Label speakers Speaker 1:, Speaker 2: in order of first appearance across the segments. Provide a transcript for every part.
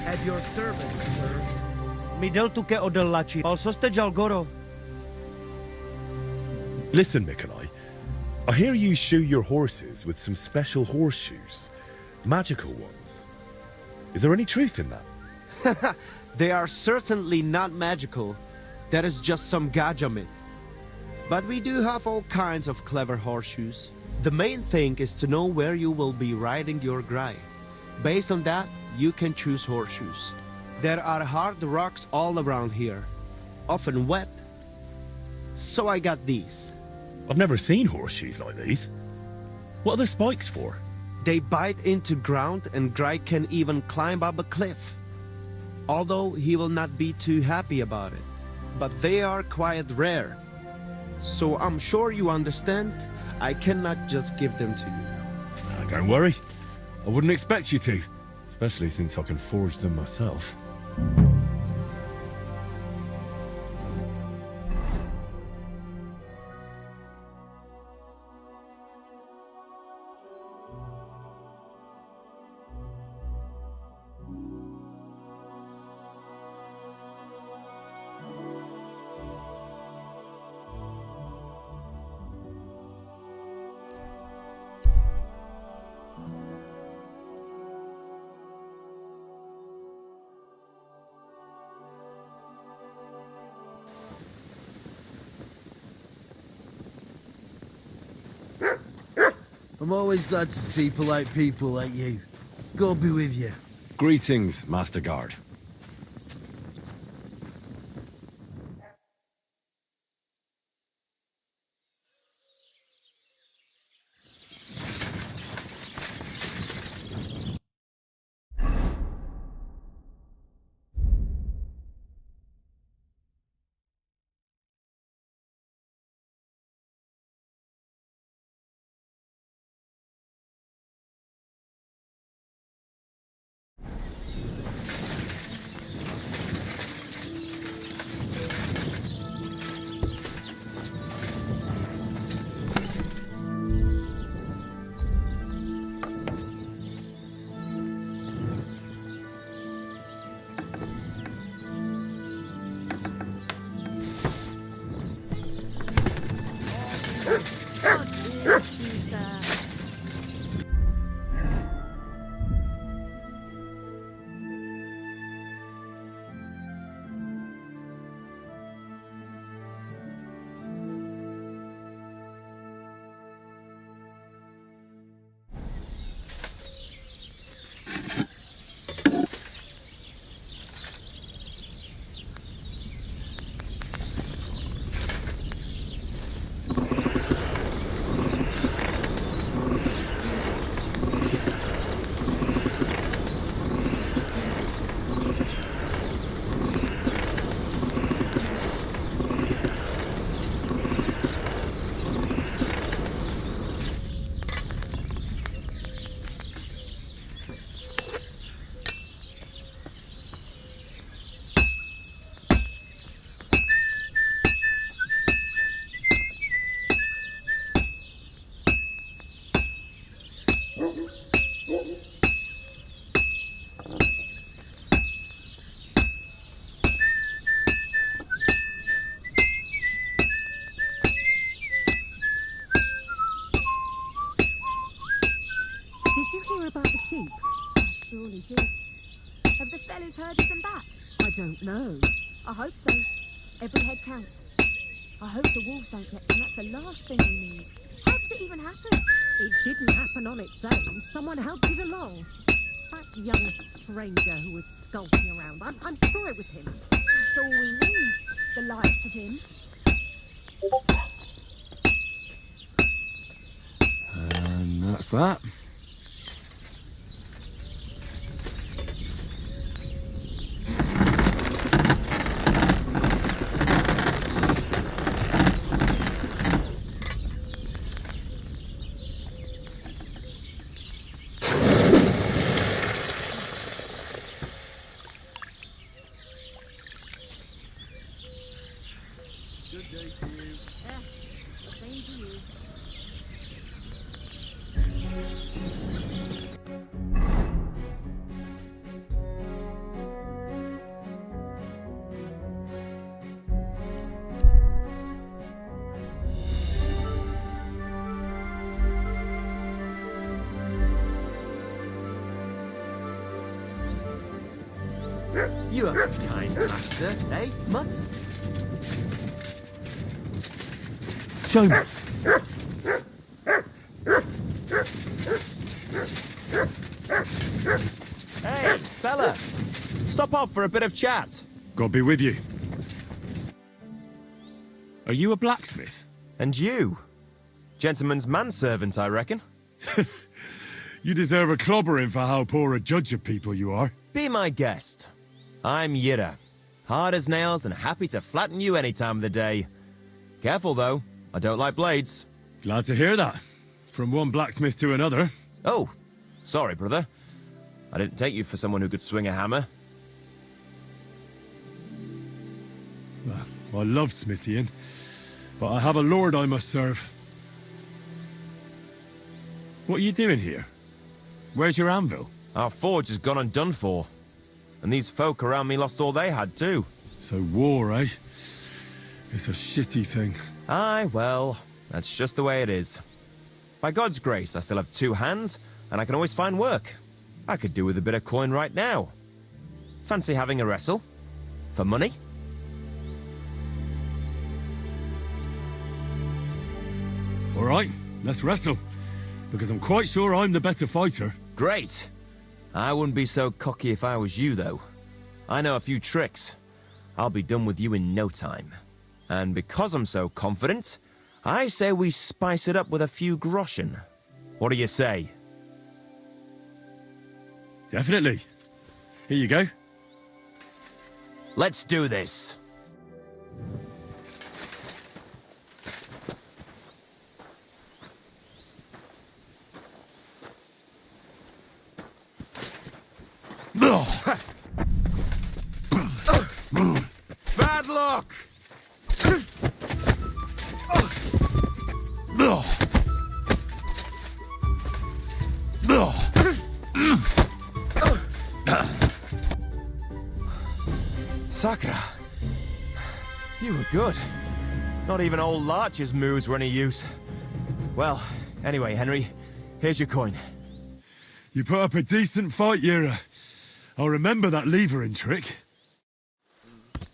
Speaker 1: At your service, sir. Midel tu ke odellaci. Ososte Jalgoro.
Speaker 2: Listen, Nikolai. I hear you shoe your horses with some special horseshoes. Magical ones. Is there any truth in that?
Speaker 3: They are certainly not magical. That is just some gaja myth. But we do have all kinds of clever horseshoes. The main thing is to know where you will be riding your grey. Based on that, you can choose horseshoes. There are hard rocks all around here, often wet. So I got these.
Speaker 2: I've never seen horseshoes like these. What are the spikes for?
Speaker 3: They bite into ground and Grey can even climb up a cliff. Although he will not be too happy about it. But they are quite rare. So I'm sure you understand, I cannot just give them to you.
Speaker 2: Don't worry. I wouldn't expect you to. Especially since I can forge them myself.
Speaker 1: I'm always glad to see polite people like you. God be with you.
Speaker 4: Greetings, Master Guard.
Speaker 5: Surely did. Have the fellas herded them back? I don't know. I hope so. Every head counts. I hope the wolves don't get them. That's the last thing we need. How did it even happen?
Speaker 6: It didn't happen on its own. Someone helped it along. That young stranger who was skulking around. I'm sure it was him.
Speaker 5: That's all we need. The likes of him.
Speaker 4: And that's that.
Speaker 5: Same to you.
Speaker 3: You are a kind master, eh, Mutt?
Speaker 2: Show me.
Speaker 3: Hey, fella! Stop off for a bit of chat.
Speaker 4: God be with you. Are you a blacksmith?
Speaker 3: And you? Gentleman's manservant, I reckon.
Speaker 4: You deserve a clobbering for how poor a judge of people you are.
Speaker 3: Be my guest. I'm Yira. Hard as nails and happy to flatten you any time of the day. Careful, though. I don't like blades.
Speaker 4: Glad to hear that. From one blacksmith to another.
Speaker 3: Oh, sorry, brother. I didn't take you for someone who could swing a hammer.
Speaker 4: I love smithying, but I have a lord I must serve. What are you doing here? Where's your anvil?
Speaker 3: Our forge has gone undone for. And these folk around me lost all they had, too.
Speaker 4: So war, eh? It's a shitty thing.
Speaker 3: Aye, well, that's just the way it is. By God's grace, I still have 2 hands, and I can always find work. I could do with a bit of coin right now. Fancy having a wrestle? For money?
Speaker 4: All right, let's wrestle. Because I'm quite sure I'm the better fighter.
Speaker 3: Great! I wouldn't be so cocky if I was you, though. I know a few tricks. I'll be done with you in no time. And because I'm so confident, I say we spice it up with a few groschen. What do you say?
Speaker 4: Definitely. Here you go.
Speaker 3: Let's do this. Bad luck! Sakura, you were good. Not even old Larch's moves were any use. Well, anyway, Henry, here's your coin.
Speaker 4: You put up a decent fight, Yira. I'll remember that levering trick.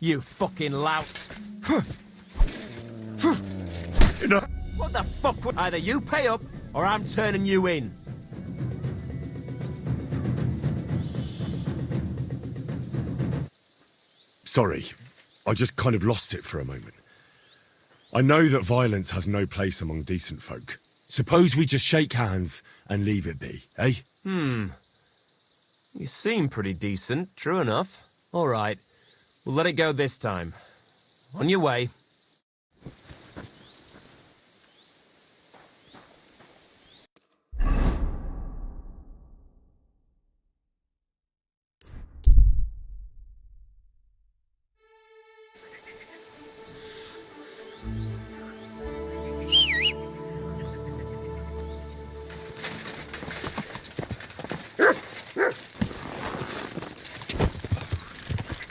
Speaker 3: You fucking lout. What the fuck would... Either you pay up, or I'm turning you in.
Speaker 2: Sorry, I just kind of lost it for a moment. I know that violence has no place among decent folk. Suppose we just shake hands and leave it be, eh?
Speaker 3: You seem pretty decent, true enough. All right, we'll let it go this time. On your way.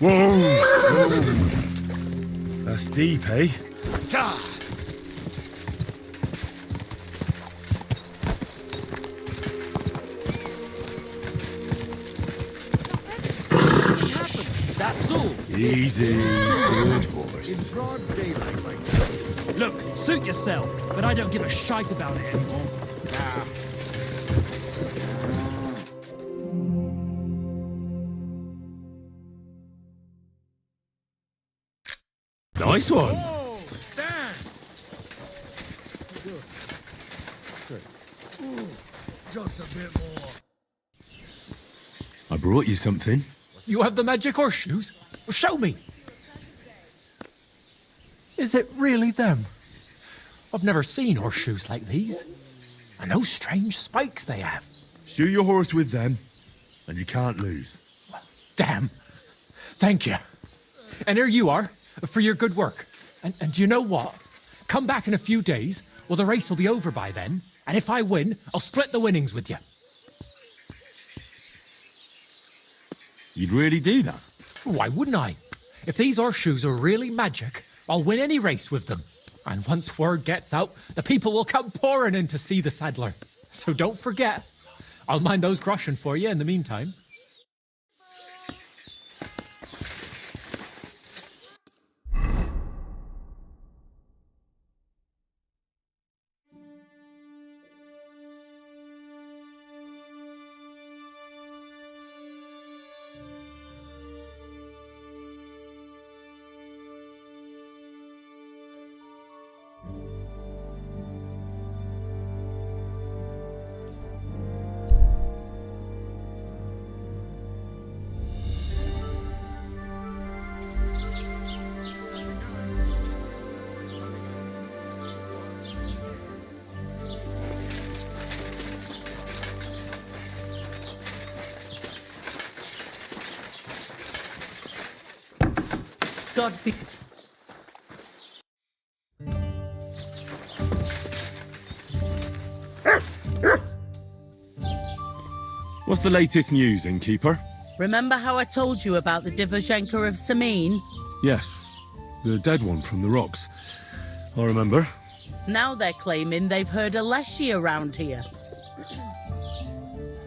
Speaker 2: Whoa! That's deep, eh?
Speaker 7: That's all.
Speaker 2: Easy, good horse.
Speaker 7: Broad daylight like that. Look, suit yourself, but I don't give a shite about it anymore.
Speaker 2: Nice one.
Speaker 1: Oh, stand! Just a bit more.
Speaker 4: I brought you something.
Speaker 7: You have the magic horseshoes? Show me. Is it really them? I've never seen horseshoes like these. And those strange spikes they have.
Speaker 2: Shoe your horse with them, and you can't lose.
Speaker 7: Damn. Thank you. And here you are, for your good work. And you know what? Come back in a few days, or the race will be over by then, and if I win, I'll split the winnings with you.
Speaker 4: You'd really do that?
Speaker 7: Why wouldn't I? If these horseshoes are really magic, I'll win any race with them. And once word gets out, the people will come pouring in to see the saddler. So don't forget. I'll mind those groschen for you in the meantime.
Speaker 8: God be...
Speaker 2: What's the latest news, innkeeper?
Speaker 8: Remember how I told you about the Divozhenka of Samin?
Speaker 2: Yes, the dead one from the rocks. I remember.
Speaker 8: Now they're claiming they've heard a leshy around here.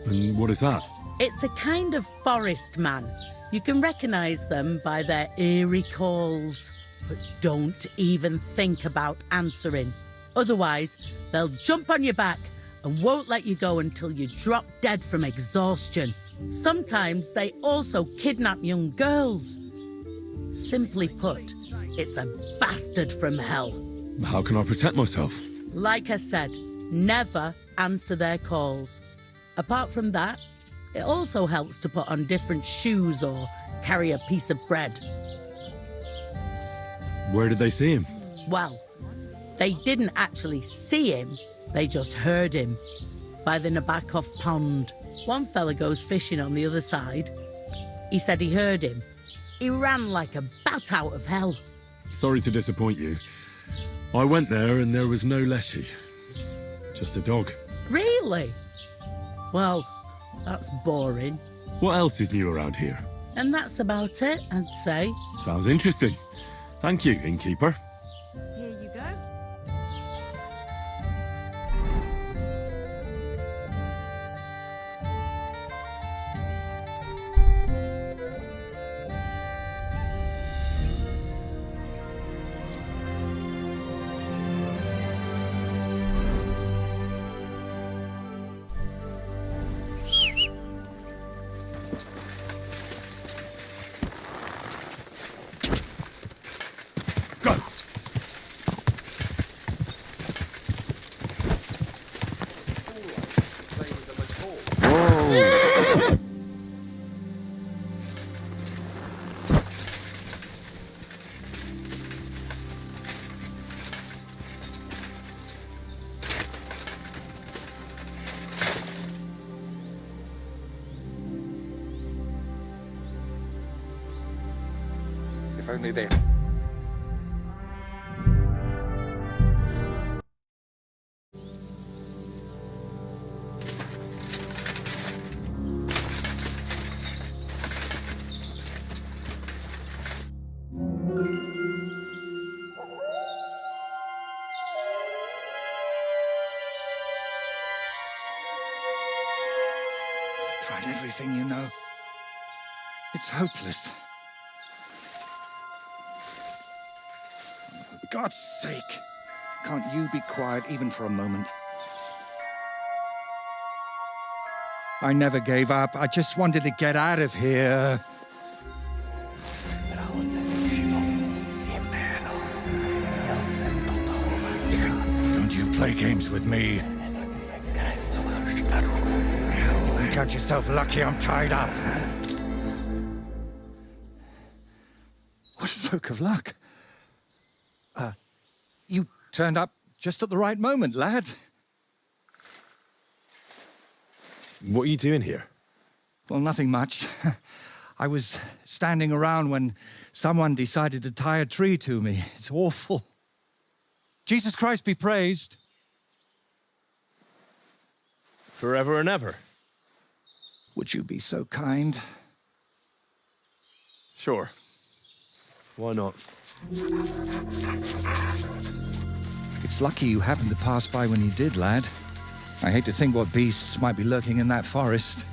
Speaker 2: And what is that?
Speaker 8: It's a kind of forest man. You can recognize them by their eerie calls. But don't even think about answering. Otherwise, they'll jump on your back and won't let you go until you drop dead from exhaustion. Sometimes they also kidnap young girls. Simply put, it's a bastard from hell.
Speaker 2: How can I protect myself?
Speaker 8: Like I said, never answer their calls. Apart from that, it also helps to put on different shoes or carry a piece of bread.
Speaker 2: Where did they see him?
Speaker 8: Well, they didn't actually see him, they just heard him. By the Nabokov pond. One fella goes fishing on the other side. He said he heard him. He ran like a bat out of hell.
Speaker 2: Sorry to disappoint you. I went there and there was no leshy. Just a dog.
Speaker 8: Really? Well, that's boring.
Speaker 2: What else is new around here?
Speaker 8: And that's about it, I'd say.
Speaker 2: Sounds interesting. Thank you, innkeeper.
Speaker 5: Here you go.
Speaker 2: Go!
Speaker 9: If only they... Tried everything, you know. It's hopeless. For God's sake, can't you be quiet even for a moment? I never gave up. I just wanted to get out of here. Don't you play games with me. And count yourself lucky I'm tied up. What a stroke of luck. You turned up just at the right moment, lad.
Speaker 2: What are you doing here?
Speaker 9: Well, nothing much. I was standing around when someone decided to tie a tree to me. It's awful. Jesus Christ be praised.
Speaker 2: Forever and ever.
Speaker 9: Would you be so kind?
Speaker 2: Sure. Why not?
Speaker 9: It's lucky you happened to pass by when you did, lad. I hate to think what beasts might be lurking in that forest.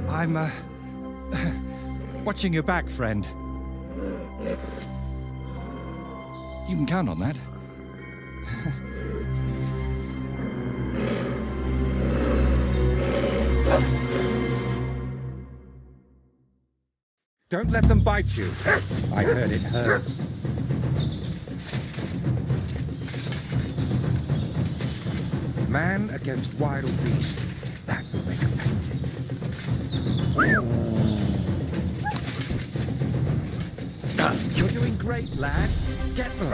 Speaker 9: I'm, watching your back, friend. You can count on that.
Speaker 10: Don't let them bite you. I've heard it hurts. Man against wild beast. That would make a painting. You're doing great, lad. Get them.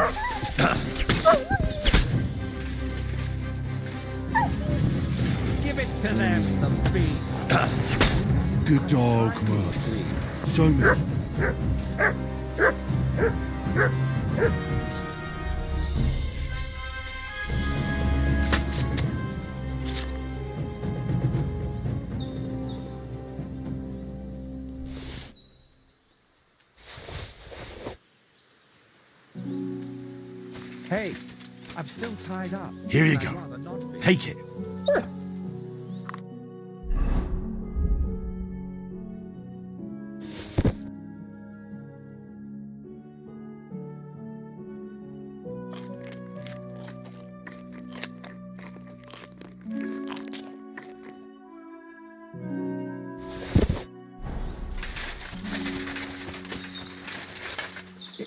Speaker 10: Give it to them, the beast.
Speaker 2: Good dog, man. Show me.
Speaker 10: Hey, I'm still tied up.
Speaker 2: Here you
Speaker 10: I'd
Speaker 2: go.
Speaker 10: rather not be.
Speaker 2: Take it.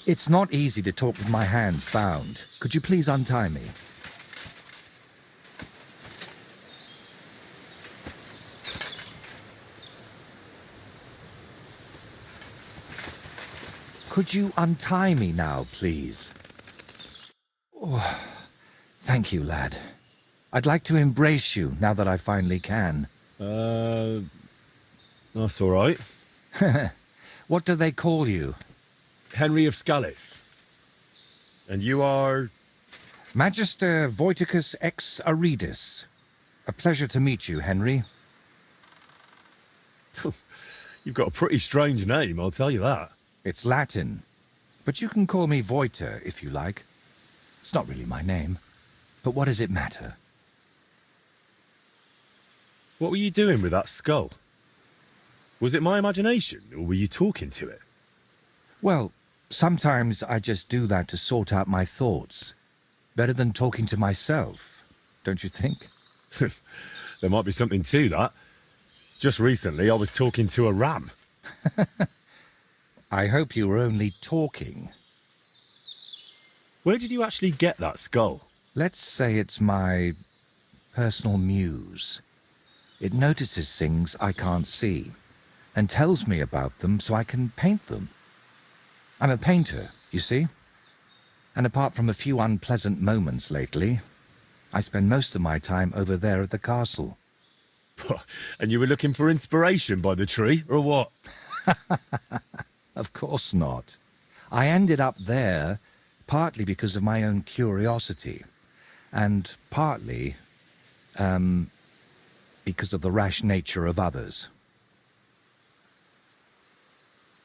Speaker 10: It's not easy to talk with my hands bound. Could you please untie me? Could you untie me now, please? Oh, thank you, lad. I'd like to embrace you now that I finally can.
Speaker 2: That's all right.
Speaker 10: What do they call you?
Speaker 2: Henry of Scallis. And you are...
Speaker 10: Magister Voiticus ex Aridus. A pleasure to meet you, Henry.
Speaker 2: You've got a pretty strange name, I'll tell you that.
Speaker 10: It's Latin, but you can call me Voiter if you like. It's not really my name, but what does it matter?
Speaker 2: What were you doing with that skull? Was it my imagination, or were you talking to it?
Speaker 10: Well, sometimes I just do that to sort out my thoughts. Better than talking to myself, don't you think?
Speaker 2: There might be something to that. Just recently, I was talking to a ram.
Speaker 10: I hope you were only talking.
Speaker 2: Where did you actually get that skull?
Speaker 10: Let's say it's my personal muse. It notices things I can't see and tells me about them so I can paint them. I'm a painter, you see? And apart from a few unpleasant moments lately, I spend most of my time over there at the castle.
Speaker 2: And you were looking for inspiration by the tree, or what?
Speaker 10: Of course not. I ended up there partly because of my own curiosity, and partly, because of the rash nature of others.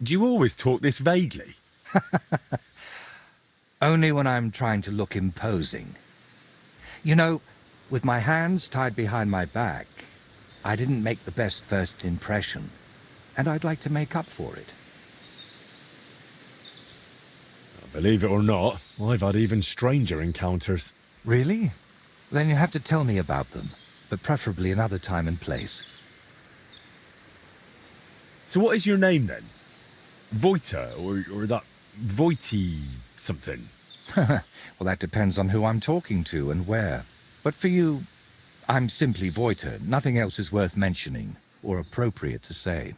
Speaker 2: Do you always talk this vaguely?
Speaker 10: Only when I'm trying to look imposing. You know, with my hands tied behind my back, I didn't make the best first impression, and I'd like to make up for it.
Speaker 2: Believe it or not, I've had even stranger encounters.
Speaker 10: Really? Then you have to tell me about them, but preferably another time and place.
Speaker 2: So what is your name then? Voiter, or that Voity something?
Speaker 10: Well, that depends on who I'm talking to and where. But for you, I'm simply Voiter. Nothing else is worth mentioning, or appropriate to say.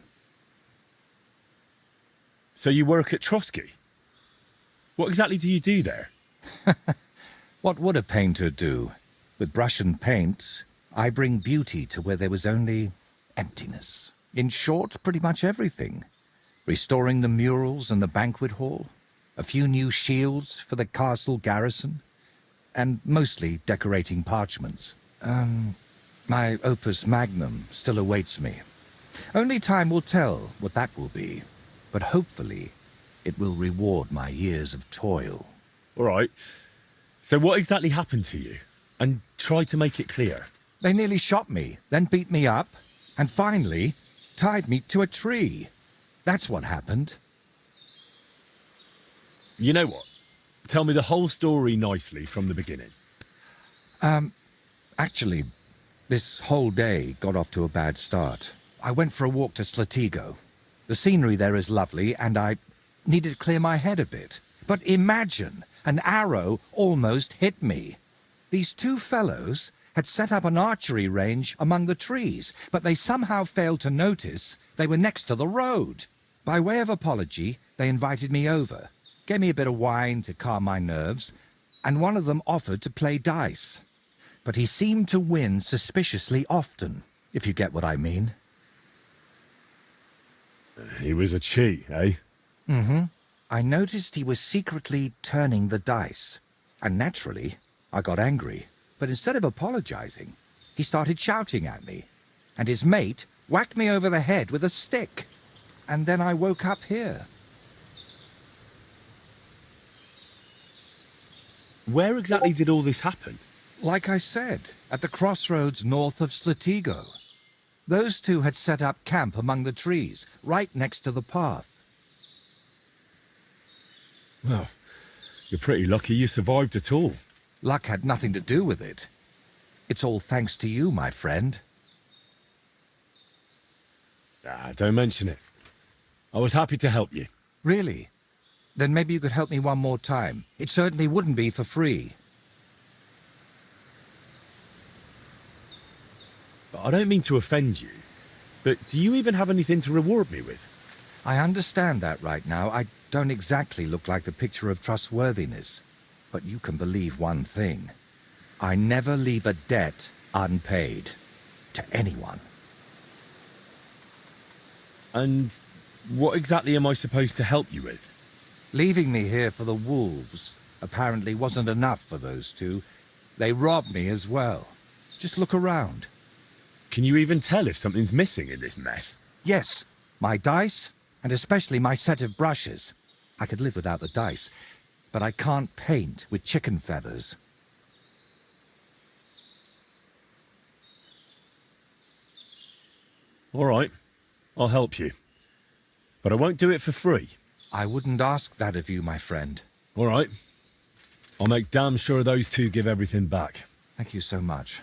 Speaker 2: So you work at Trotsky? What exactly do you do there?
Speaker 10: What would a painter do? With brush and paint, I bring beauty to where there was only emptiness. In short, pretty much everything. Restoring the murals and the banquet hall, a few new shields for the castle garrison, and mostly decorating parchments. My opus magnum still awaits me. Only time will tell what that will be, but hopefully it will reward my years of toil.
Speaker 2: All right. So what exactly happened to you? And try to make it clear.
Speaker 10: They nearly shot me, then beat me up, and finally tied me to a tree. That's what happened.
Speaker 2: You know what? Tell me the whole story nicely from the beginning.
Speaker 10: Actually, this whole day got off to a bad start. I went for a walk to Slatigo. The scenery there is lovely, and I needed to clear my head a bit. But imagine, an arrow almost hit me. These two fellows had set up an archery range among the trees, but they somehow failed to notice they were next to the road. By way of apology, they invited me over, gave me a bit of wine to calm my nerves, and one of them offered to play dice. But he seemed to win suspiciously often, if you get what I mean.
Speaker 2: He was a cheat, eh?
Speaker 10: Mm-hmm. I noticed he was secretly turning the dice, and naturally, I got angry. But instead of apologizing, he started shouting at me, and his mate whacked me over the head with a stick. And then I woke up here.
Speaker 2: Where exactly did all this happen?
Speaker 10: Like I said, at the crossroads north of Slatigo. Those two had set up camp among the trees, right next to the path.
Speaker 2: Well, you're pretty lucky you survived at all.
Speaker 10: Luck had nothing to do with it. It's all thanks to you, my friend.
Speaker 2: Don't mention it. I was happy to help you.
Speaker 10: Really? Then maybe you could help me one more time. It certainly wouldn't be for free.
Speaker 2: I don't mean to offend you, but do you even have anything to reward me with?
Speaker 10: I understand that right now. I don't exactly look like the picture of trustworthiness. But you can believe one thing. I never leave a debt unpaid. To anyone.
Speaker 2: And what exactly am I supposed to help you with?
Speaker 10: Leaving me here for the wolves apparently wasn't enough for those two. They robbed me as well. Just look around.
Speaker 2: Can you even tell if something's missing in this mess?
Speaker 10: Yes, my dice, and especially my set of brushes. I could live without the dice, but I can't paint with chicken feathers.
Speaker 2: All right, I'll help you. But I won't do it for free.
Speaker 10: I wouldn't ask that of you, my friend.
Speaker 2: All right. I'll make damn sure those two give everything back.
Speaker 10: Thank you so much.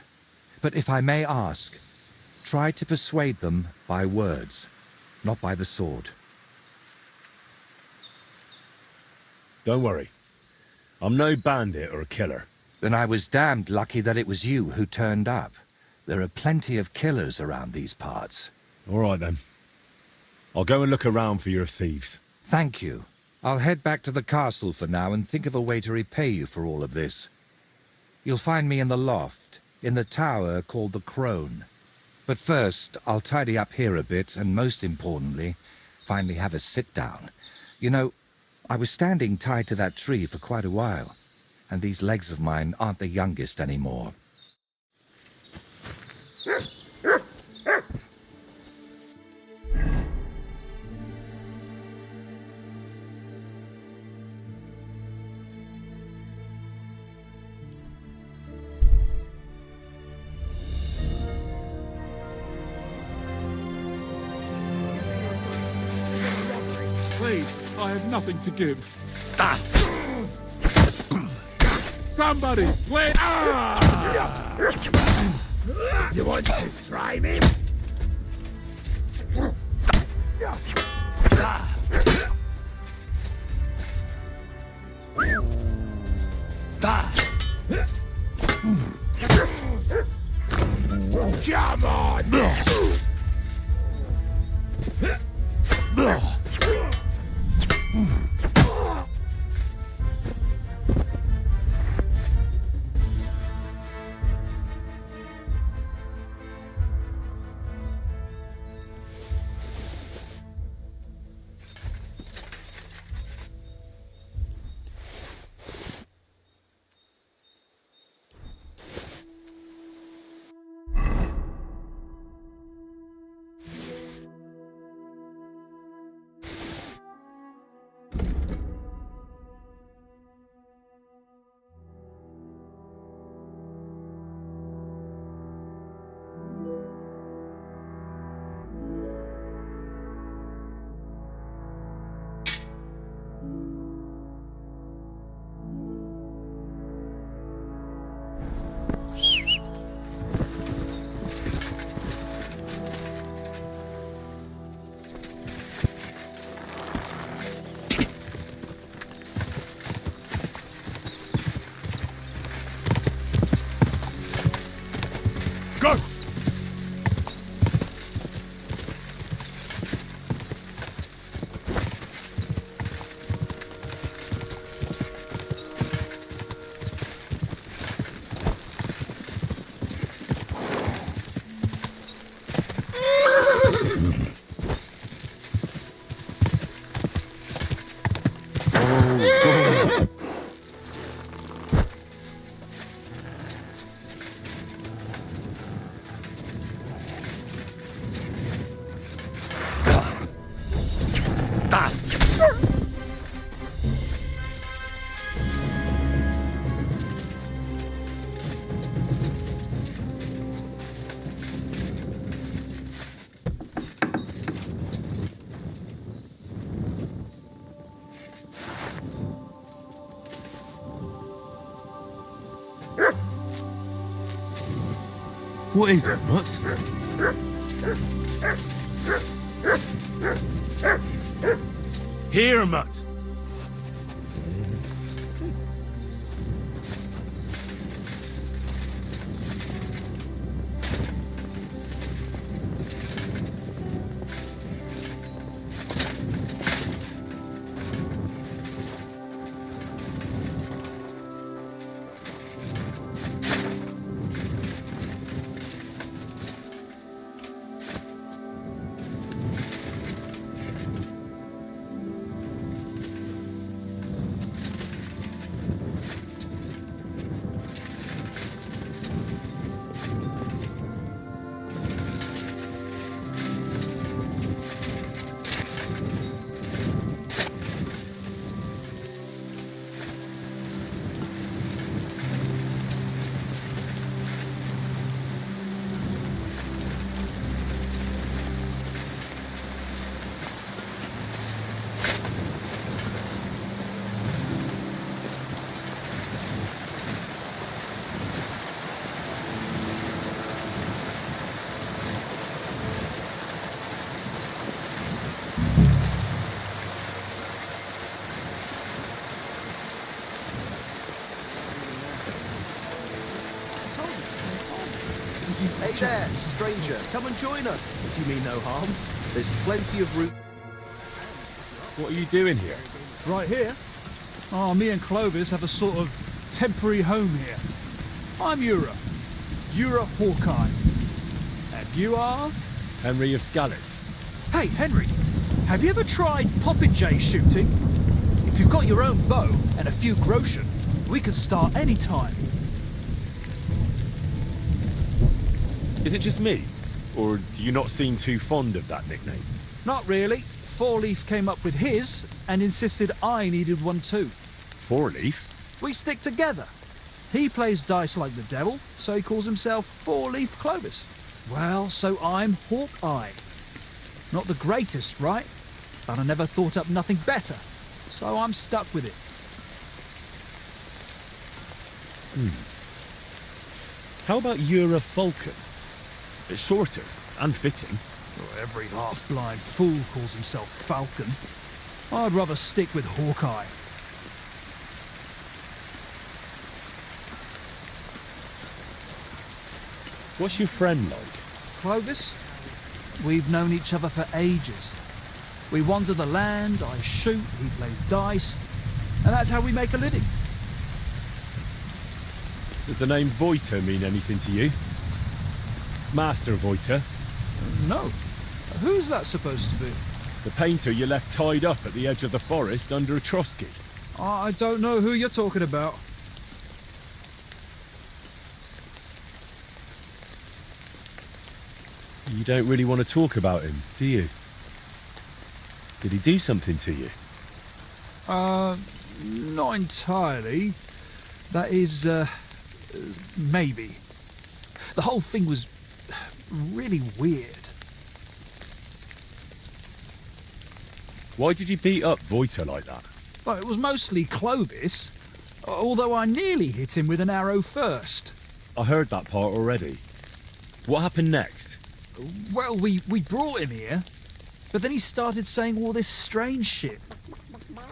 Speaker 10: But if I may ask, try to persuade them by words, not by the sword.
Speaker 2: Don't worry. I'm no bandit or a killer.
Speaker 10: Then I was damned lucky that it was you who turned up. There are plenty of killers around these parts.
Speaker 2: All right, then. I'll go and look around for your thieves.
Speaker 10: Thank you. I'll head back to the castle for now and think of a way to repay you for all of this. You'll find me in the loft, in the tower called the Crone. But first, I'll tidy up here a bit, and most importantly, finally have a sit-down. You know, I was standing tied to that tree for quite a while, and these legs of mine aren't the youngest anymore.
Speaker 11: Please, I have nothing to give. Somebody, please!
Speaker 12: You want to try me? Come on!
Speaker 4: What is it, Mutt?
Speaker 2: Here, Mutt.
Speaker 3: Hey there, stranger, come and join us, if you mean no harm. There's plenty of room.
Speaker 2: What are you doing here?
Speaker 13: Right here? Oh, me and Clovis have a sort of temporary home here. I'm Ura Hawkeye. And you are?
Speaker 2: Henry of Scallis.
Speaker 13: Hey, Henry, have you ever tried popinjay shooting? If you've got your own bow and a few groschen, we can start any time.
Speaker 2: Is it just me? Or do you not seem too fond of that nickname?
Speaker 13: Not really. Four Leaf came up with his and insisted I needed one too.
Speaker 2: Four Leaf?
Speaker 13: We stick together. He plays dice like the devil, so he calls himself Four Leaf Clovis. Well, so I'm Hawkeye. Not the greatest, right? But I never thought up nothing better, so I'm stuck with it.
Speaker 2: How about Ura Falcon? It's shorter and fitting.
Speaker 13: Well, every half-blind fool calls himself Falcon. I'd rather stick with Hawkeye.
Speaker 2: What's your friend like?
Speaker 13: Clovis? We've known each other for ages. We wander the land, I shoot, he plays dice, and that's how we make a living.
Speaker 2: Does the name Voiter mean anything to you? Master Voiter?
Speaker 13: No. Who's that supposed to be?
Speaker 2: The painter you left tied up at the edge of the forest under a Trotsky.
Speaker 13: I don't know who you're talking about.
Speaker 2: You don't really want to talk about him, do you? Did he do something to you?
Speaker 13: Not entirely. That is, maybe. The whole thing was really weird.
Speaker 2: Why did you beat up Voiter like that?
Speaker 13: Well, it was mostly Clovis, although I nearly hit him with an arrow first.
Speaker 2: I heard that part already. What happened next?
Speaker 13: Well, we brought him here, but then he started saying all this strange shit.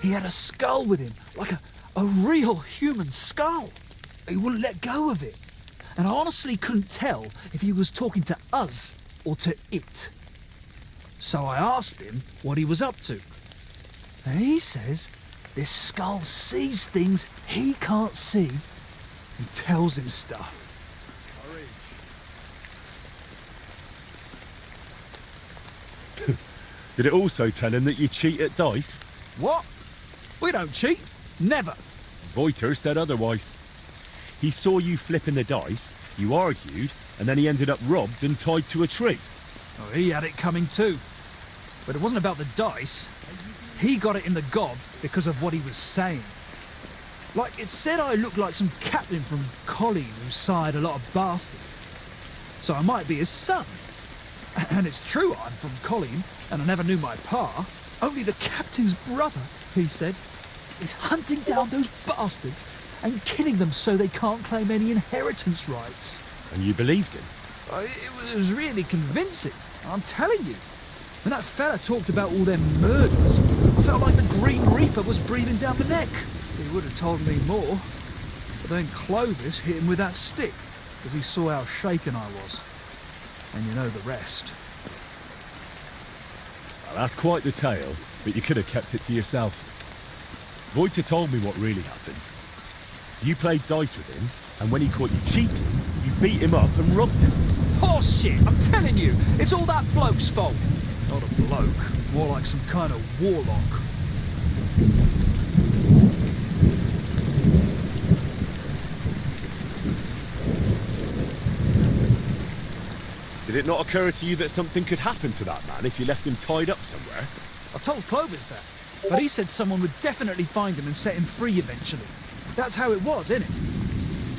Speaker 13: He had a skull with him, like a real human skull. He wouldn't let go of it. And I honestly couldn't tell if he was talking to us or to it. So I asked him what he was up to. And he says this skull sees things he can't see and tells him stuff.
Speaker 2: Did it also tell him that you cheat at dice?
Speaker 13: What? We don't cheat. Never.
Speaker 2: Voiter said otherwise. He saw you flipping the dice, you argued, and then he ended up robbed and tied to a tree.
Speaker 13: Oh, he had it coming too. But it wasn't about the dice. He got it in the gob because of what he was saying. Like, it said I looked like some captain from Colleen who sired a lot of bastards. So I might be his son. And it's true I'm from Colleen, and I never knew my pa. Only the captain's brother, he said, is hunting down those bastards and killing them so they can't claim any inheritance rights.
Speaker 2: And you believed him?
Speaker 13: It was really convincing, I'm telling you. When that fella talked about all them murders, I felt like the Green Reaper was breathing down my neck. He would have told me more. But then Clovis hit him with that stick, because he saw how shaken I was. And you know the rest.
Speaker 2: Well, that's quite the tale, but you could have kept it to yourself. Voita told me what really happened. You played dice with him, and when he caught you cheating, you beat him up and robbed him.
Speaker 13: Horse shit, I'm telling you, it's all that bloke's fault. Not a bloke, more like some kind of warlock.
Speaker 2: Did it not occur to you that something could happen to that man if you left him tied up somewhere?
Speaker 13: I told Clovis that, but he said someone would definitely find him and set him free eventually. That's how it was, innit?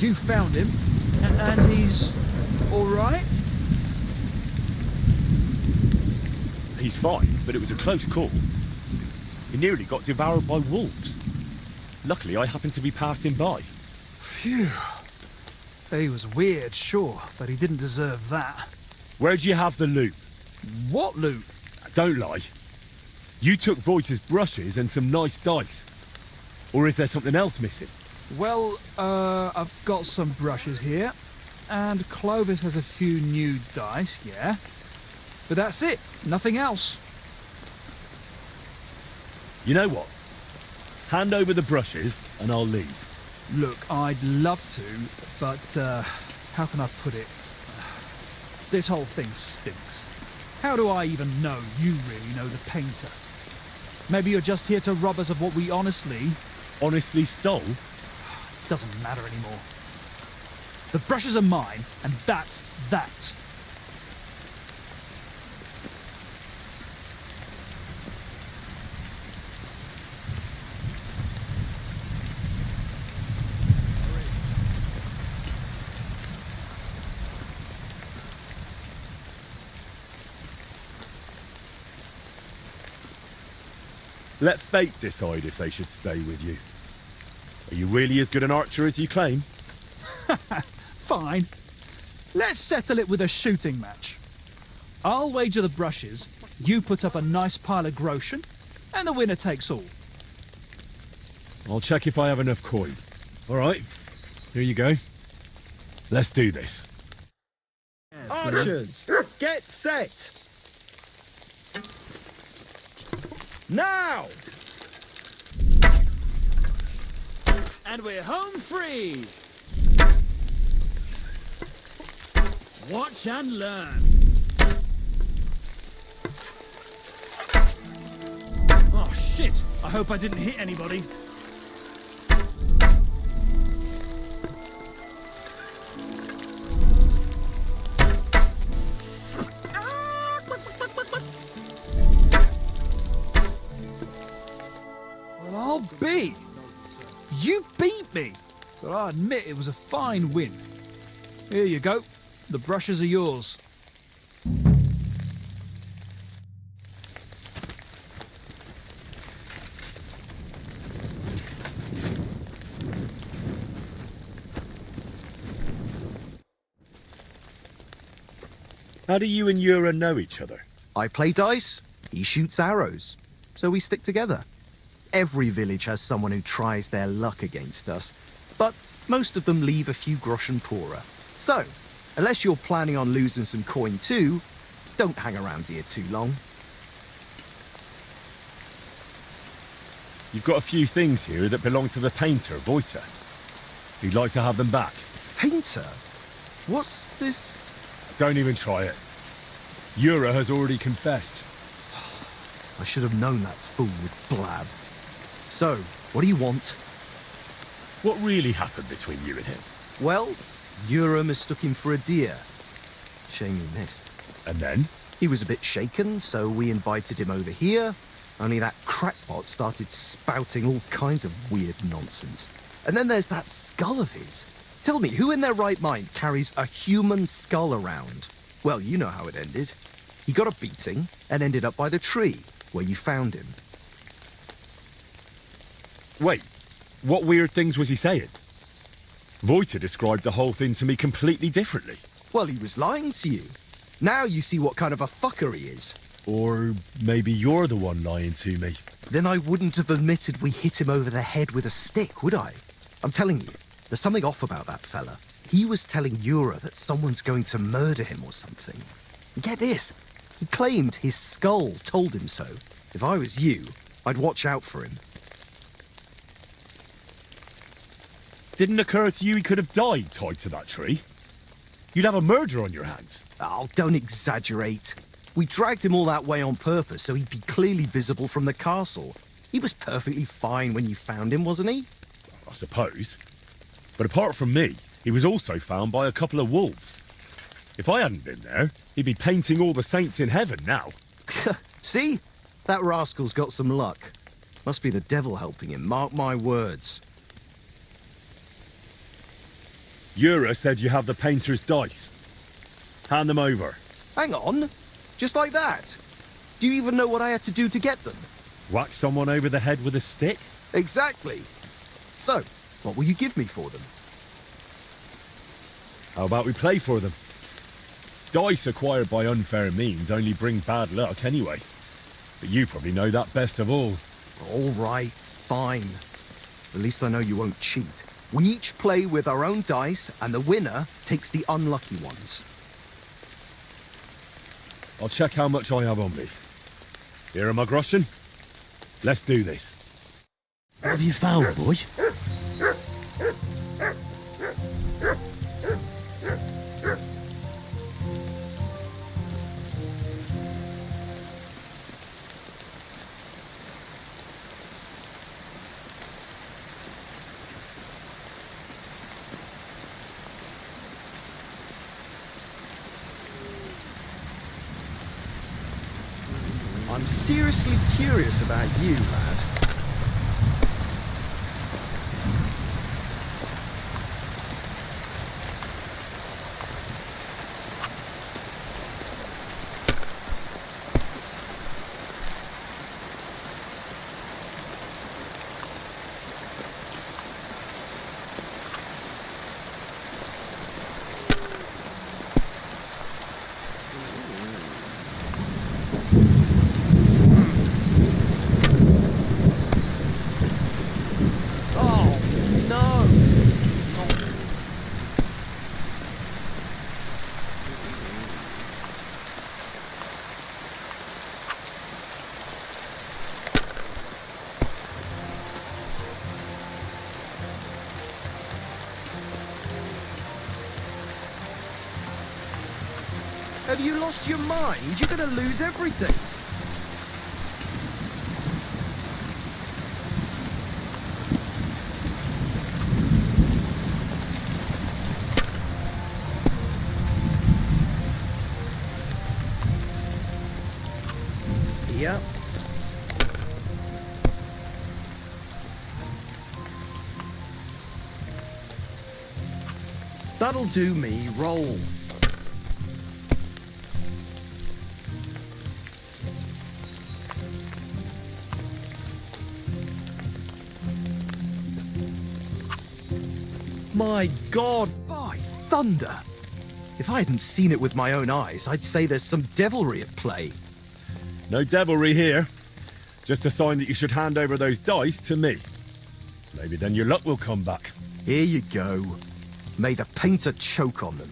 Speaker 13: You found him, and he's all right?
Speaker 2: He's fine, but it was a close call. He nearly got devoured by wolves. Luckily, I happened to be passing by.
Speaker 13: Phew. He was weird, sure, but he didn't deserve that.
Speaker 2: Where'd you have the loot?
Speaker 13: What loot?
Speaker 2: Don't lie. You took Voita's brushes and some nice dice. Or is there something else missing?
Speaker 13: Well, I've got some brushes here, and Clovis has a few new dice, yeah. But that's it, nothing else.
Speaker 2: You know what? Hand over the brushes and I'll leave.
Speaker 13: Look, I'd love to, but, how can I put it? This whole thing stinks. How do I even know you really know the painter? Maybe you're just here to rob us of what we honestly
Speaker 2: stole?
Speaker 13: Doesn't matter anymore. The brushes are mine, and that's that.
Speaker 2: Let fate decide if they should stay with you. Are you really as good an archer as you claim?
Speaker 13: Fine. Let's settle it with a shooting match. I'll wager the brushes, you put up a nice pile of groschen, and the winner takes all.
Speaker 2: I'll check if I have enough coin. All right, here you go. Let's do this.
Speaker 1: Archers, get set! Now!
Speaker 14: And we're home free! Watch and learn. Oh shit! I hope I didn't hit anybody.
Speaker 13: Well, I'll be. You beat me, but I admit it was a fine win. Here you go. The brushes are yours.
Speaker 2: How do you and Yura know each other?
Speaker 3: I play dice, he shoots arrows, so we stick together. Every village has someone who tries their luck against us, but most of them leave a few groschen poorer. So, unless you're planning on losing some coin too, don't hang around here too long.
Speaker 2: You've got a few things here that belong to the painter, Voita. He'd like to have them back.
Speaker 3: Painter? What's this?
Speaker 2: Don't even try it. Yura has already confessed.
Speaker 3: I should have known that fool would blab. So, what do you want?
Speaker 2: What really happened between you and him?
Speaker 3: Well, Yura mistook him for a deer. Shame he missed.
Speaker 2: And then?
Speaker 3: He was a bit shaken, so we invited him over here. Only that crackpot started spouting all kinds of weird nonsense. And then there's that skull of his. Tell me, who in their right mind carries a human skull around? Well, you know how it ended. He got a beating and ended up by the tree, where you found him.
Speaker 2: Wait, what weird things was he saying? Voita described the whole thing to me completely differently.
Speaker 15: Well, he was lying to you. Now you see what kind of a fucker he is.
Speaker 2: Or maybe you're the one lying to me.
Speaker 15: Then I wouldn't have admitted we hit him over the head with a stick, would I? I'm telling you, there's something off about that fella. He was telling Yura that someone's going to murder him or something. And get this, he claimed his skull told him so. If I was you, I'd watch out for him.
Speaker 2: Didn't occur to you he could have died tied to that tree? You'd have a murder on your hands.
Speaker 15: Oh, don't exaggerate. We dragged him all that way on purpose so he'd be clearly visible from the castle. He was perfectly fine when you found him, wasn't he?
Speaker 2: I suppose. But apart from me, he was also found by a couple of wolves. If I hadn't been there, he'd be painting all the saints in heaven now.
Speaker 15: See? That rascal's got some luck. Must be the devil helping him, mark my words.
Speaker 2: Yura said you have the painter's dice. Hand them over.
Speaker 15: Hang on. Just like that? Do you even know what I had to do to get them?
Speaker 2: Whack someone over the head with a stick?
Speaker 15: Exactly. So, what will you give me for them?
Speaker 2: How about we play for them? Dice acquired by unfair means only bring bad luck anyway. But you probably know that best of all.
Speaker 15: All right, fine. At least I know you won't cheat. We each play with our own dice, and the winner takes the unlucky ones.
Speaker 2: I'll check how much I have on me. Here are my groschen. Let's do this.
Speaker 1: What have you found, boy?
Speaker 15: I'm seriously curious about you, lad. Have you lost your mind? You're gonna lose everything. Yep. That'll do me. Roll. My God, by thunder! If I hadn't seen it with my own eyes, I'd say there's some devilry at play.
Speaker 2: No devilry here. Just a sign that you should hand over those dice to me. Maybe then your luck will come back.
Speaker 15: Here you go. May the painter choke on them.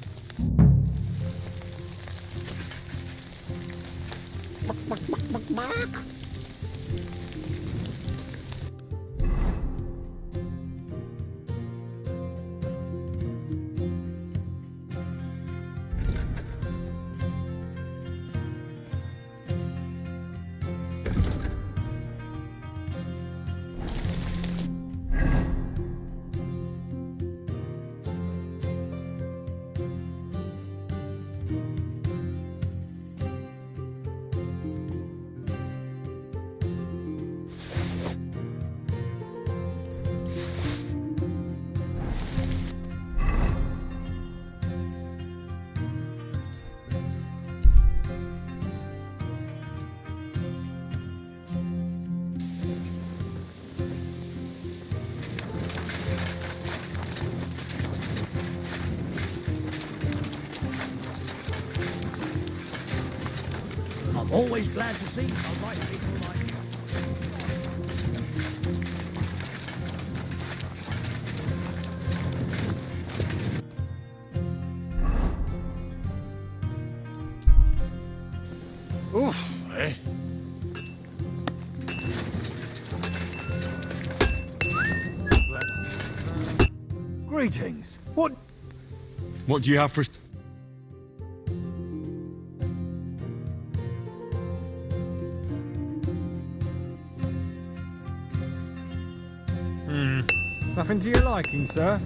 Speaker 12: I'm always glad to see a right people like you.
Speaker 14: Oof, eh?
Speaker 1: Greetings. What?
Speaker 4: What do you have for us?
Speaker 14: Nothing to your liking, sir?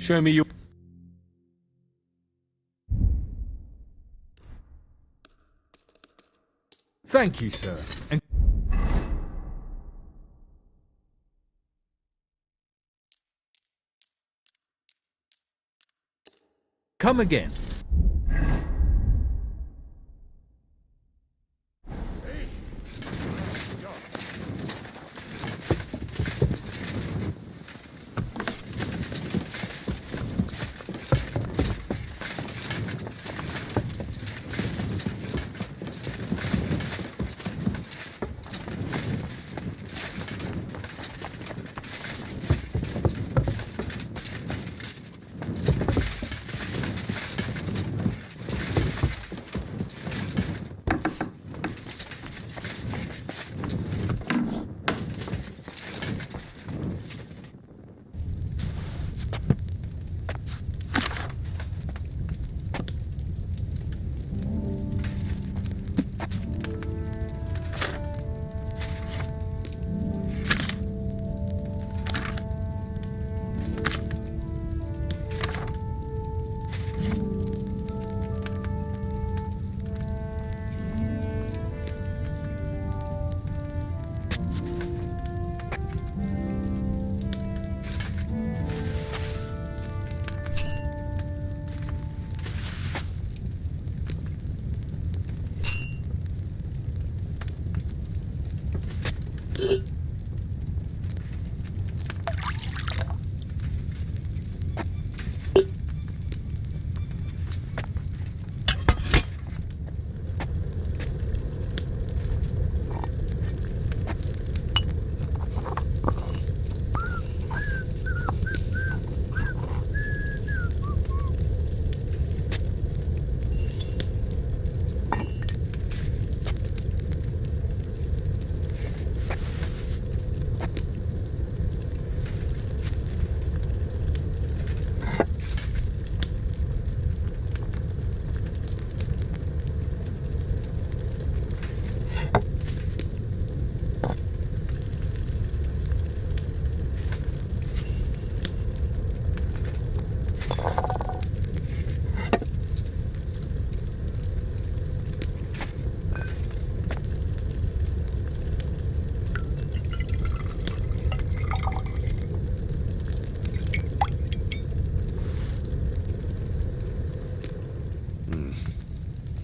Speaker 4: Show me your...
Speaker 14: Thank you, sir. And come again.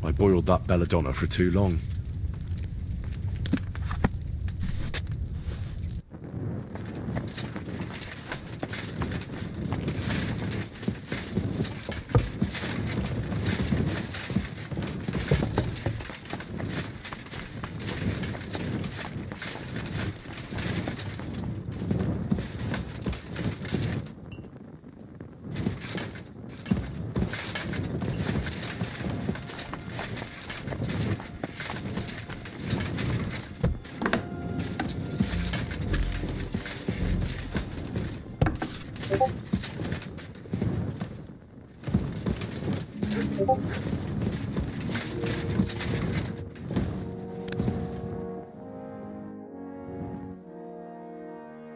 Speaker 2: I boiled that belladonna for too long.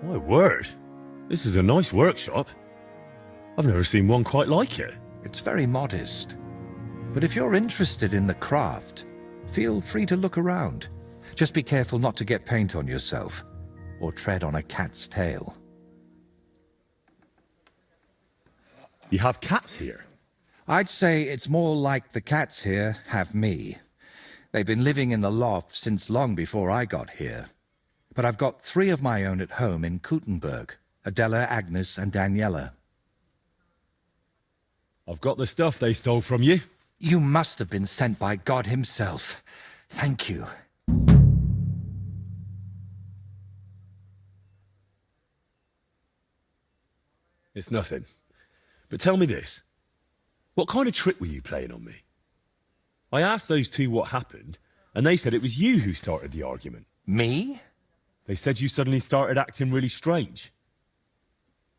Speaker 2: My word, this is a nice workshop. I've never seen one quite like it.
Speaker 10: It's very modest. But if you're interested in the craft, feel free to look around. Just be careful not to get paint on yourself, or tread on a cat's tail.
Speaker 2: You have cats here?
Speaker 10: I'd say it's more like the cats here have me. They've been living in the loft since long before I got here. But I've got 3 of my own at home in Koutenberg, Adela, Agnes, and Daniela.
Speaker 2: I've got the stuff they stole from you.
Speaker 10: You must have been sent by God himself. Thank you.
Speaker 2: It's nothing. But tell me this. What kind of trick were you playing on me? I asked those 2 what happened, and they said it was you who started the argument.
Speaker 10: Me?
Speaker 2: They said you suddenly started acting really strange.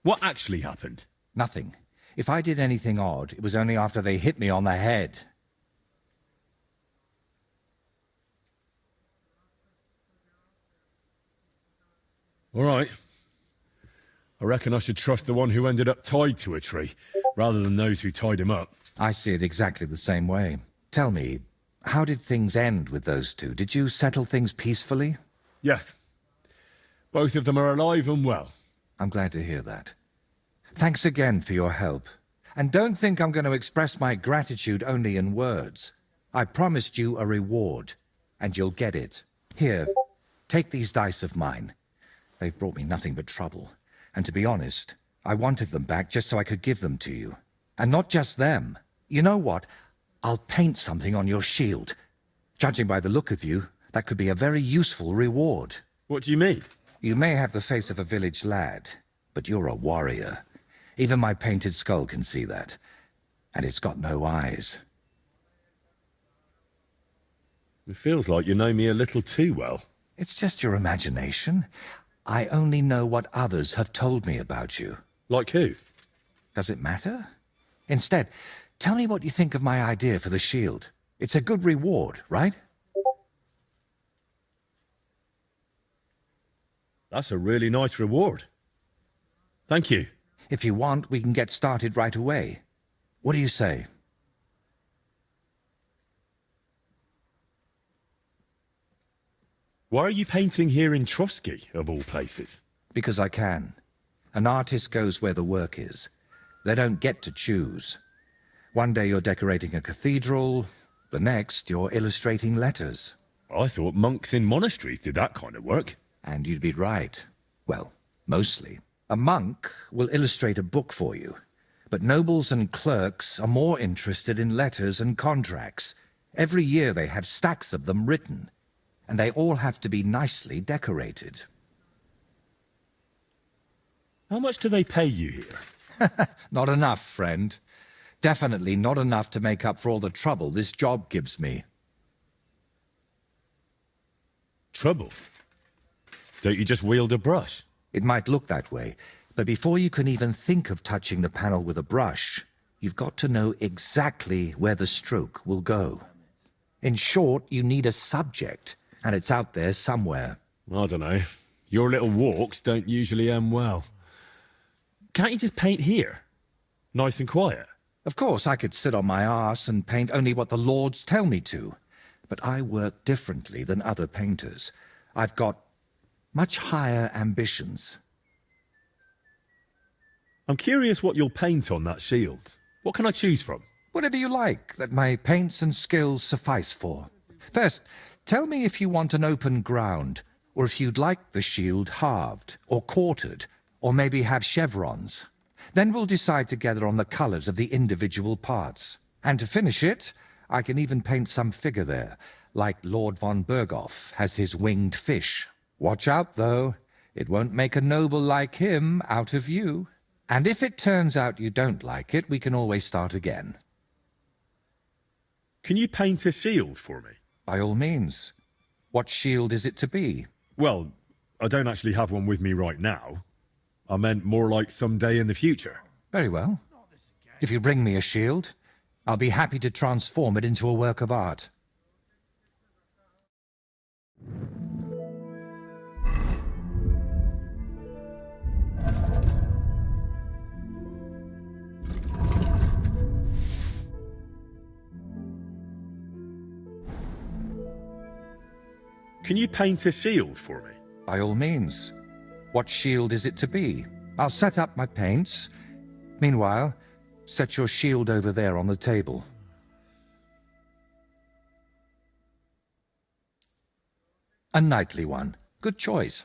Speaker 2: What actually happened?
Speaker 10: Nothing. If I did anything odd, it was only after they hit me on the head.
Speaker 2: All right. I reckon I should trust the one who ended up tied to a tree, rather than those who tied him up.
Speaker 10: I see it exactly the same way. Tell me, how did things end with those 2? Did you settle things peacefully?
Speaker 2: Yes. Both of them are alive and well.
Speaker 10: I'm glad to hear that. Thanks again for your help. And don't think I'm going to express my gratitude only in words. I promised you a reward, and you'll get it. Here, take these dice of mine. They've brought me nothing but trouble. And to be honest, I wanted them back just so I could give them to you. And not just them. You know what? I'll paint something on your shield. Judging by the look of you, that could be a very useful reward.
Speaker 2: What do you mean?
Speaker 10: You may have the face of a village lad, but you're a warrior. Even my painted skull can see that. And it's got no eyes.
Speaker 2: It feels like you know me a little too well.
Speaker 10: It's just your imagination. I only know what others have told me about you.
Speaker 2: Like who?
Speaker 10: Does it matter? Instead, tell me what you think of my idea for the shield. It's a good reward, right?
Speaker 2: That's a really nice reward. Thank you.
Speaker 10: If you want, we can get started right away. What do you say?
Speaker 2: Why are you painting here in Trotsky, of all places?
Speaker 10: Because I can. An artist goes where the work is. They don't get to choose. One day you're decorating a cathedral, the next you're illustrating letters.
Speaker 2: I thought monks in monasteries did that kind of work.
Speaker 10: And you'd be right. Well, mostly. A monk will illustrate a book for you, but nobles and clerks are more interested in letters and contracts. Every year they have stacks of them written, and they all have to be nicely decorated.
Speaker 2: How much do they pay you here?
Speaker 10: Not enough, friend. Definitely not enough to make up for all the trouble this job gives me.
Speaker 2: Trouble? Don't you just wield a brush?
Speaker 10: It might look that way, but before you can even think of touching the panel with a brush, you've got to know exactly where the stroke will go. In short, you need a subject, and it's out there somewhere.
Speaker 2: I don't know. Your little walks don't usually end well. Can't you just paint here? Nice and quiet.
Speaker 10: Of course, I could sit on my arse and paint only what the lords tell me to. But I work differently than other painters. I've got much higher ambitions.
Speaker 2: I'm curious what you'll paint on that shield. What can I choose from?
Speaker 10: Whatever you like that my paints and skills suffice for. First, tell me if you want an open ground, or if you'd like the shield halved, or quartered, or maybe have chevrons. Then we'll decide together on the colours of the individual parts. And to finish it, I can even paint some figure there, like Lord von Berghoff has his winged fish. Watch out, though. It won't make a noble like him out of you. And if it turns out you don't like it, we can always start again.
Speaker 2: Can you paint a shield for me?
Speaker 10: By all means. What shield is it to be?
Speaker 2: Well, I don't actually have one with me right now. I meant more like someday in the future.
Speaker 10: Very well. If you bring me a shield, I'll be happy to transform it into a work of art.
Speaker 2: Can you paint a shield for me?
Speaker 10: By all means. What shield is it to be? I'll set up my paints. Meanwhile, set your shield over there on the table. A knightly one. Good choice.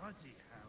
Speaker 1: Bloody hell.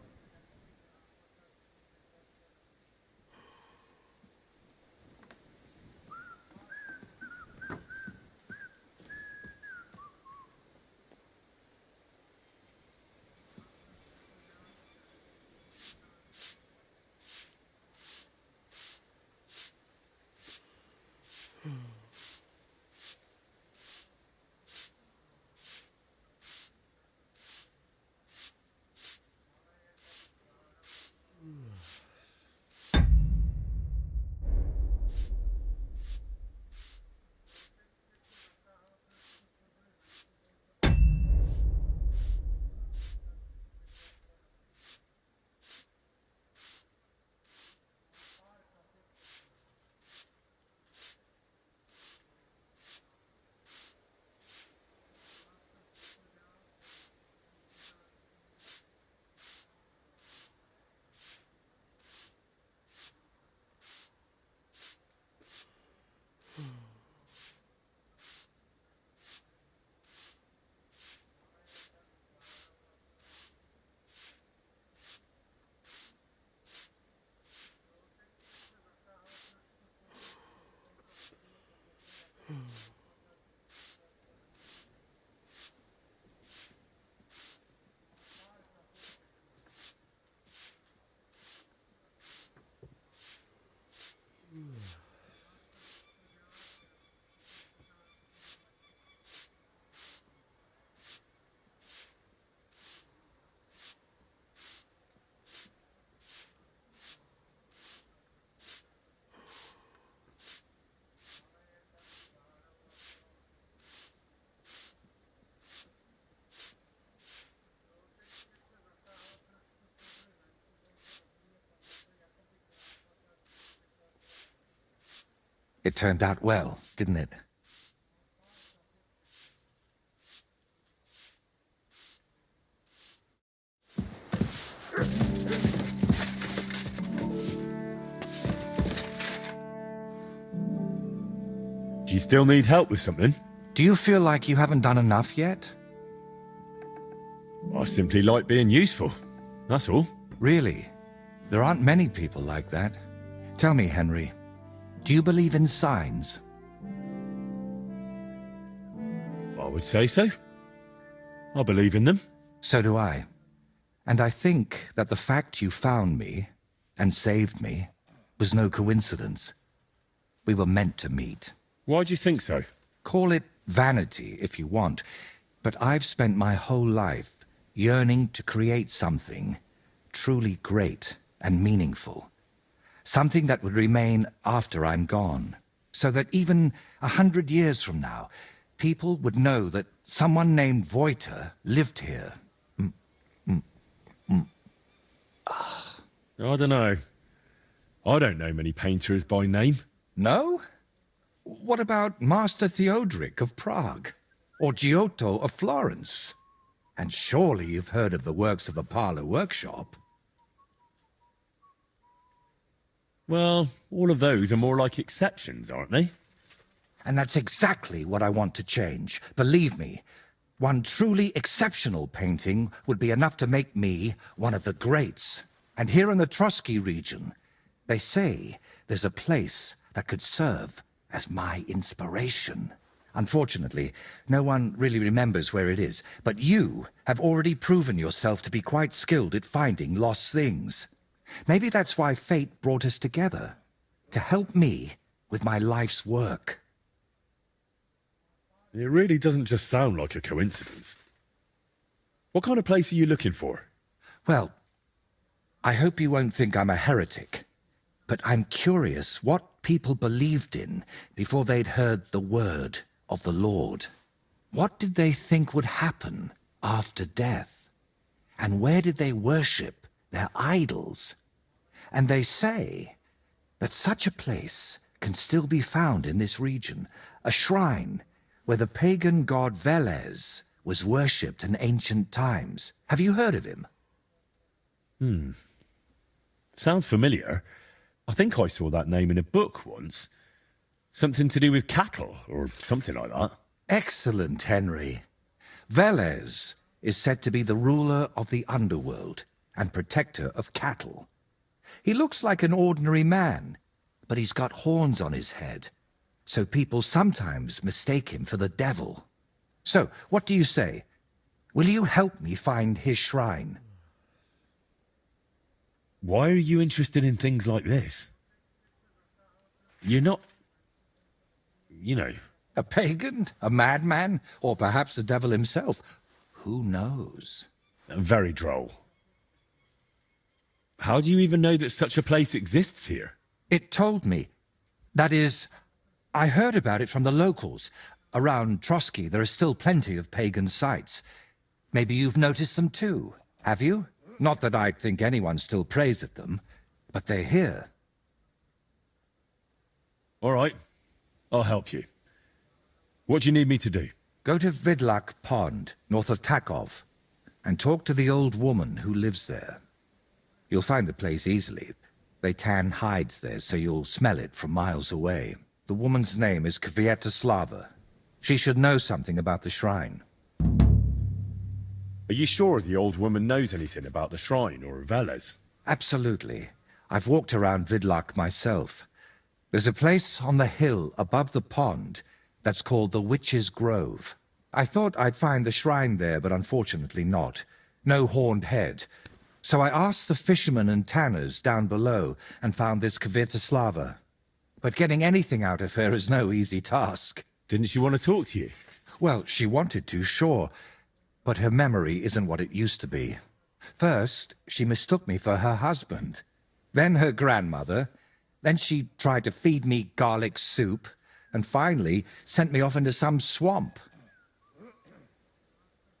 Speaker 10: It turned out well, didn't it?
Speaker 2: Do you still need help with something?
Speaker 10: Do you feel like you haven't done enough yet?
Speaker 2: I simply like being useful. That's all.
Speaker 10: Really? There aren't many people like that. Tell me, Henry, do you believe in signs?
Speaker 2: I would say so. I believe in them.
Speaker 10: So do I. And I think that the fact you found me and saved me was no coincidence. We were meant to meet.
Speaker 2: Why do you think so?
Speaker 10: Call it vanity if you want, but I've spent my whole life yearning to create something truly great and meaningful. Something that would remain after I'm gone, so that even 100 years from now, people would know that someone named Voiter lived here.
Speaker 2: I don't know. I don't know many painters by name.
Speaker 10: No? What about Master Theodoric of Prague? Or Giotto of Florence? And surely you've heard of the works of the Parlour Workshop.
Speaker 2: Well, all of those are more like exceptions, aren't they?
Speaker 10: And that's exactly what I want to change. Believe me, one truly exceptional painting would be enough to make me one of the greats. And here in the Trotsky region, they say there's a place that could serve as my inspiration. Unfortunately, no one really remembers where it is, but you have already proven yourself to be quite skilled at finding lost things. Maybe that's why fate brought us together, to help me with my life's work.
Speaker 2: It really doesn't just sound like a coincidence. What kind of place are you looking for?
Speaker 10: Well, I hope you won't think I'm a heretic, but I'm curious what people believed in before they'd heard the word of the Lord. What did they think would happen after death? And where did they worship their idols? And they say that such a place can still be found in this region, a shrine where the pagan god Velez was worshipped in ancient times. Have you heard of him?
Speaker 2: Sounds familiar. I think I saw that name in a book once. Something to do with cattle, or something like that.
Speaker 10: Excellent, Henry. Velez is said to be the ruler of the underworld and protector of cattle. He looks like an ordinary man, but he's got horns on his head, so people sometimes mistake him for the devil. So, what do you say? Will you help me find his shrine?
Speaker 2: Why are you interested in things like this? You're not... you know...
Speaker 10: A pagan? A madman? Or perhaps the devil himself? Who knows?
Speaker 2: Very droll. How do you even know that such a place exists here?
Speaker 10: It told me. That is, I heard about it from the locals. Around Trotsky, there are still plenty of pagan sites. Maybe you've noticed them too, have you? Not that I'd think anyone still prays at them, but they're here.
Speaker 2: All right, I'll help you. What do you need me to do?
Speaker 10: Go to Vidlak Pond, north of Takov, and talk to the old woman who lives there. You'll find the place easily. They tan hides there, so you'll smell it from miles away. The woman's name is Kvietoslava. She should know something about the shrine.
Speaker 2: Are you sure the old woman knows anything about the shrine or Velez?
Speaker 10: Absolutely. I've walked around Vidlak myself. There's a place on the hill above the pond that's called the Witch's Grove. I thought I'd find the shrine there, but unfortunately not. No horned head. So I asked the fishermen and tanners down below and found this Kvietoslava. But getting anything out of her is no easy task.
Speaker 2: Didn't she want to talk to you?
Speaker 10: Well, she wanted to, sure. But her memory isn't what it used to be. First, she mistook me for her husband. Then her grandmother. Then she tried to feed me garlic soup. And finally, sent me off into some swamp.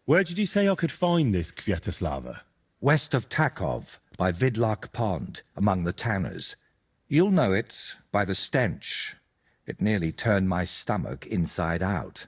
Speaker 2: Where did you say I could find this Kvietoslava?
Speaker 10: West of Takov, by Vidlak Pond, among the tanners. You'll know it by the stench. It nearly turned my stomach inside out.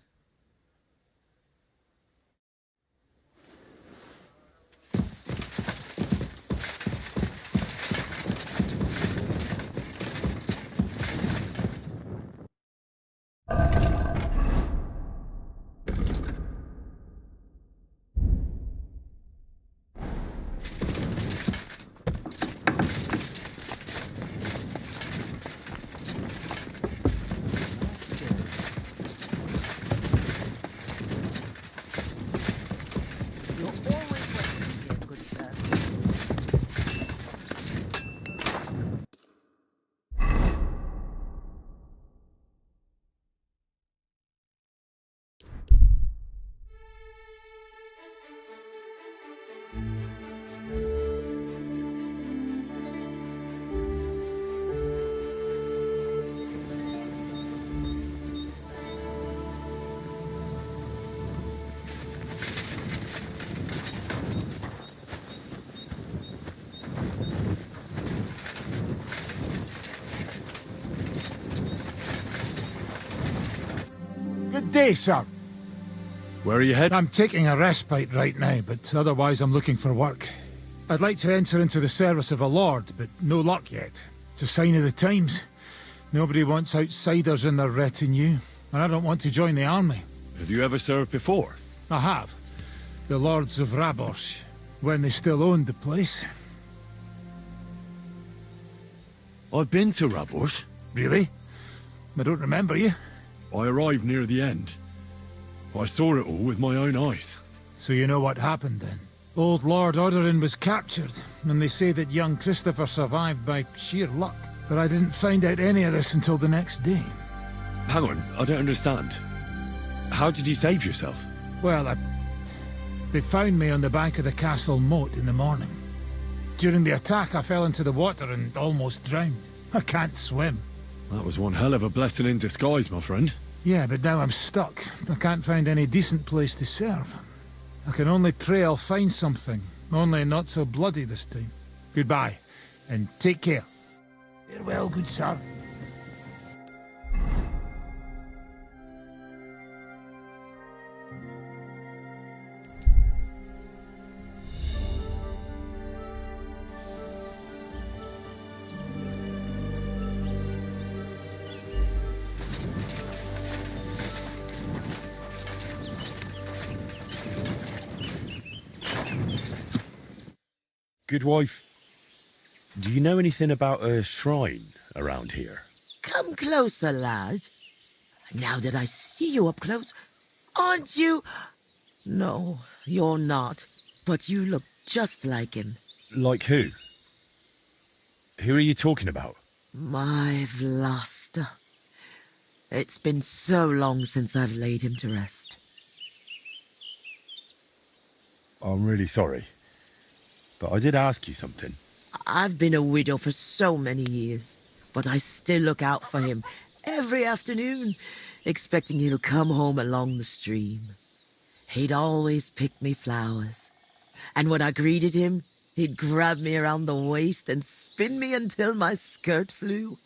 Speaker 16: Good day, sir.
Speaker 2: Where are you heading?
Speaker 16: I'm taking a respite right now, but otherwise I'm looking for work. I'd like to enter into the service of a lord, but no luck yet. It's a sign of the times. Nobody wants outsiders in their retinue, and I don't want to join the army.
Speaker 2: Have you ever served before?
Speaker 16: I have. The lords of Rabos, when they still owned the place.
Speaker 2: I've been to Rabos.
Speaker 16: Really? I don't remember you.
Speaker 2: I arrived near the end. I saw it all with my own eyes.
Speaker 16: So you know what happened then? Old Lord Odorin was captured, and they say that young Christopher survived by sheer luck. But I didn't find out any of this until the next day.
Speaker 2: Hang on, I don't understand. How did you save yourself?
Speaker 16: Well, they found me on the bank of the castle moat in the morning. During the attack, I fell into the water and almost drowned. I can't swim.
Speaker 2: That was one hell of a blessing in disguise, my friend.
Speaker 16: Yeah, but now I'm stuck. I can't find any decent place to serve. I can only pray I'll find something, only not so bloody this time. Goodbye, and take care. Farewell, good sir.
Speaker 2: Good wife, do you know anything about a shrine around here?
Speaker 8: Come closer, lad. Now that I see you up close, aren't you? No, you're not. But you look just like him.
Speaker 2: Like who? Who are you talking about?
Speaker 8: My Vlasta. It's been so long since I've laid him to rest.
Speaker 2: I'm really sorry. But I did ask you something.
Speaker 8: I've been a widow for so many years, but I still look out for him every afternoon, expecting he'll come home along the stream. He'd always pick me flowers, and when I greeted him, he'd grab me around the waist and spin me until my skirt flew.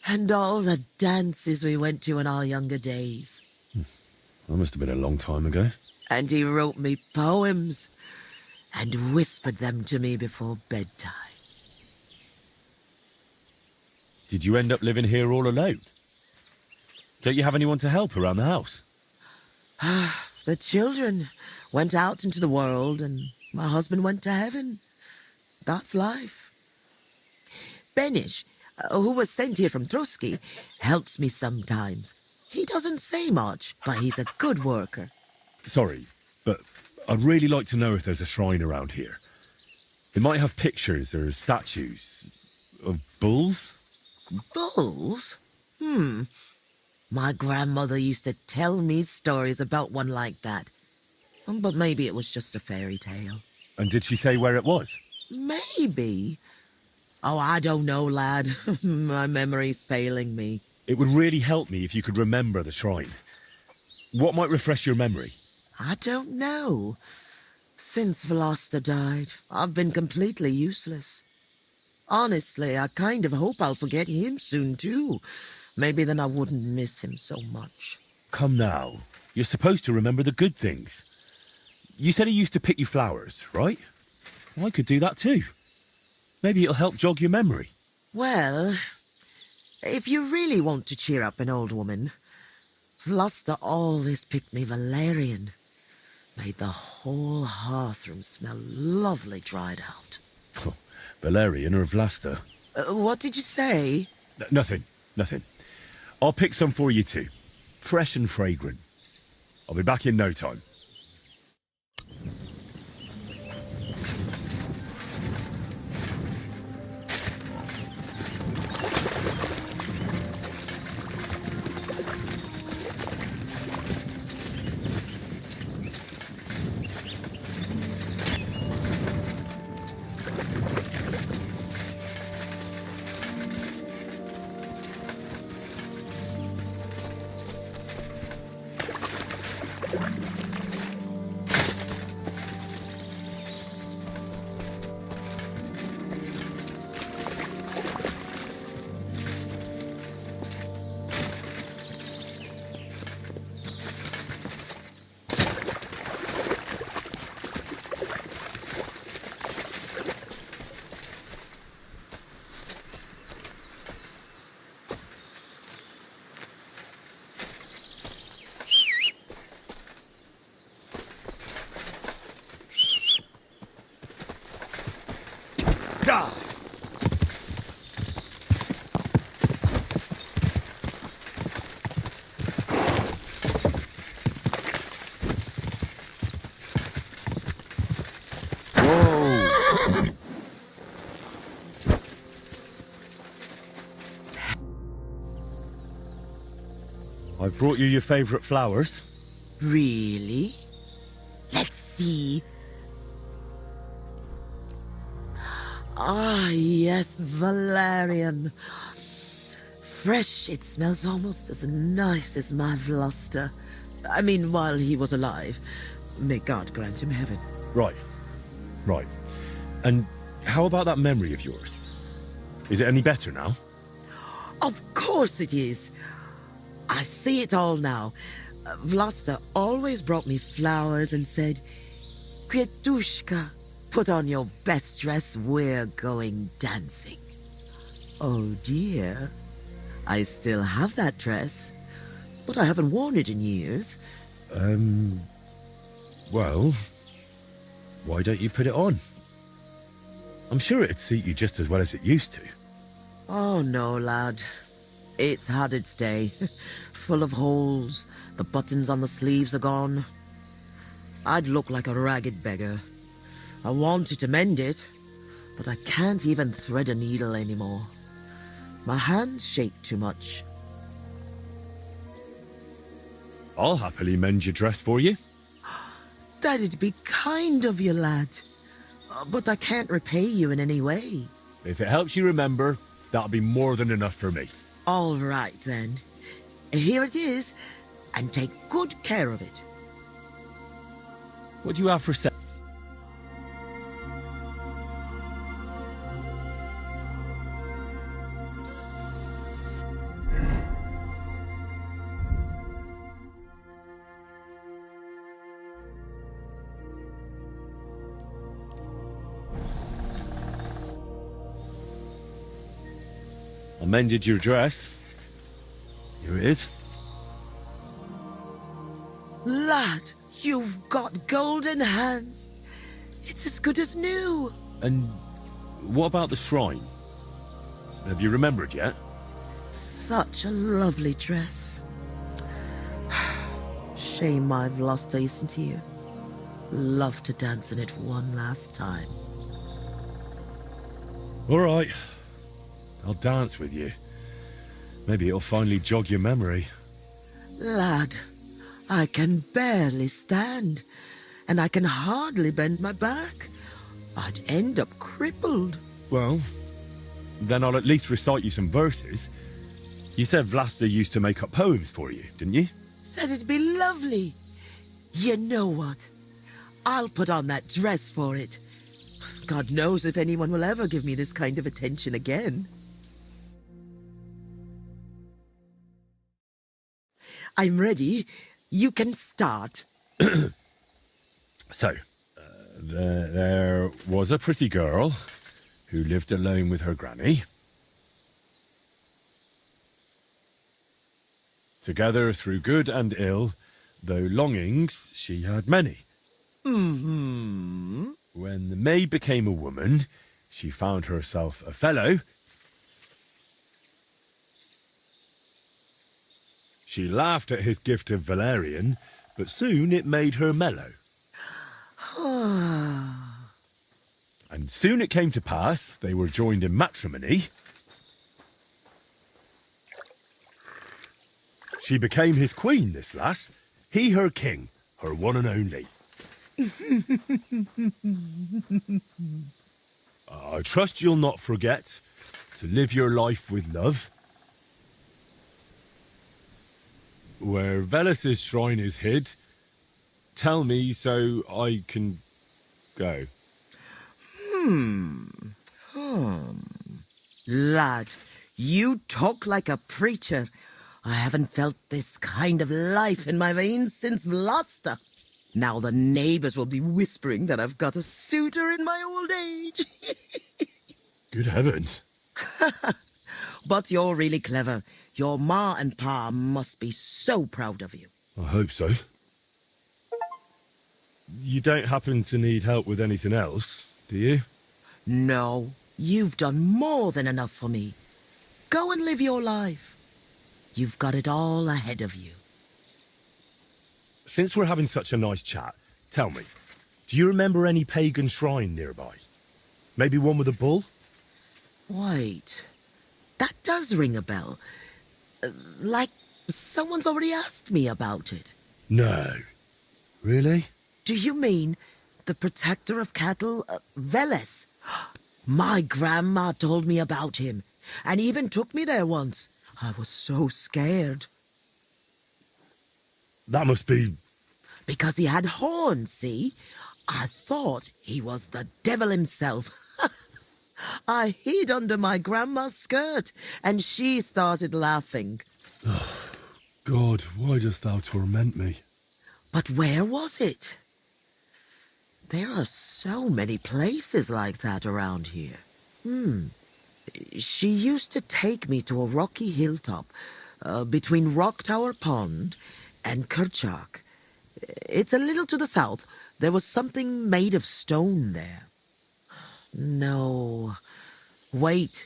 Speaker 8: And all the dances we went to in our younger days.
Speaker 2: That must have been a long time ago.
Speaker 8: And he wrote me poems and whispered them to me before bedtime.
Speaker 2: Did you end up living here all alone? Don't you have anyone to help around the house?
Speaker 8: The children went out into the world and my husband went to heaven. That's life. Benish, who was sent here from Trotsky, helps me sometimes. He doesn't say much, but he's a good worker.
Speaker 2: Sorry, but I'd really like to know if there's a shrine around here. It might have pictures or statues of bulls.
Speaker 8: Bulls? My grandmother used to tell me stories about one like that. But maybe it was just a fairy tale.
Speaker 2: And did she say where it was?
Speaker 8: Maybe. Oh, I don't know, lad. My memory's failing me.
Speaker 2: It would really help me if you could remember the shrine. What might refresh your memory?
Speaker 8: I don't know. Since Vlasta died, I've been completely useless. Honestly, I kind of hope I'll forget him soon, too.
Speaker 17: Maybe then I wouldn't miss him so much.
Speaker 2: Come now. You're supposed to remember the good things. You said he used to pick you flowers, right? Well, I could do that too. Maybe it'll help jog your memory.
Speaker 17: Well, if you really want to cheer up an old woman, Vlasta always picked me valerian. Made the whole hearthroom smell lovely dried out.
Speaker 2: Valerian or Vlasta?
Speaker 17: What did you say?
Speaker 2: Nothing. I'll pick some for you too. Fresh and fragrant. I'll be back in no time. I brought you your favourite flowers.
Speaker 17: Really? Let's see. Ah, yes, valerian. Fresh, it smells almost as nice as my Vlasta. I mean, while he was alive. May God grant him heaven.
Speaker 2: Right. And how about that memory of yours? Is it any better now?
Speaker 17: Of course it is. I see it all now. Vlasta always brought me flowers and said, Květuška, put on your best dress, we're going dancing. Oh dear, I still have that dress, but I haven't worn it in years.
Speaker 2: Well, why don't you put it on? I'm sure it'd suit you just as well as it used to.
Speaker 17: Oh no, lad. It's had its day. Full of holes. The buttons on the sleeves are gone. I'd look like a ragged beggar. I wanted to mend it, but I can't even thread a needle anymore. My hands shake too much.
Speaker 2: I'll happily mend your dress for you.
Speaker 17: That'd be kind of you, lad. But I can't repay you in any way.
Speaker 2: If it helps you remember, that'll be more than enough for me.
Speaker 17: All right, then. Here it is, and take good care of it.
Speaker 2: What do you have for sale? I mended your dress. Here it is.
Speaker 17: Lad, you've got golden hands. It's as good as new.
Speaker 2: And what about the shrine? Have you remembered yet?
Speaker 17: Such a lovely dress. Shame my Vlasta isn't here. Love to dance in it one last time.
Speaker 2: All right. I'll dance with you. Maybe it'll finally jog your memory.
Speaker 17: Lad, I can barely stand, and I can hardly bend my back. I'd end up crippled.
Speaker 2: Well, then I'll at least recite you some verses. You said Vlasta used to make up poems for you, didn't you?
Speaker 17: That'd be lovely. You know what? I'll put on that dress for it. God knows if anyone will ever give me this kind of attention again. I'm ready. You can start.
Speaker 2: So, there was a pretty girl who lived alone with her granny. Together through good and ill, though longings she had many.
Speaker 17: Mm-hmm.
Speaker 2: When the maid became a woman, she found herself a fellow. She laughed at his gift of valerian, but soon it made her mellow. And soon it came to pass they were joined in matrimony. She became his queen, this lass. He her king, her one and only. I trust you'll not forget to live your life with love. Where Velus's shrine is hid, tell me so I can go.
Speaker 17: Lad, you talk like a preacher. I haven't felt this kind of life in my veins since Vlasta. Now the neighbors will be whispering that I've got a suitor in my old age.
Speaker 2: Good heavens.
Speaker 17: But you're really clever. Your ma and pa must be so proud of you.
Speaker 2: I hope so. You don't happen to need help with anything else, do you?
Speaker 17: No, you've done more than enough for me. Go and live your life. You've got it all ahead of you.
Speaker 2: Since we're having such a nice chat, tell me, do you remember any pagan shrine nearby? Maybe one with a bull?
Speaker 17: Wait, that does ring a bell. Like someone's already asked me about it.
Speaker 2: No. Really?
Speaker 17: Do you mean the protector of cattle, Veles? My grandma told me about him, and even took me there once. I was so scared.
Speaker 2: That must be...
Speaker 17: Because he had horns, see? I thought he was the devil himself. I hid under my grandma's skirt, and she started laughing.
Speaker 2: Oh, God, why dost thou torment me?
Speaker 17: But where was it? There are so many places like that around here. She used to take me to a rocky hilltop between Rock Tower Pond and Kerchak. It's a little to the south. There was something made of stone there. No. Wait.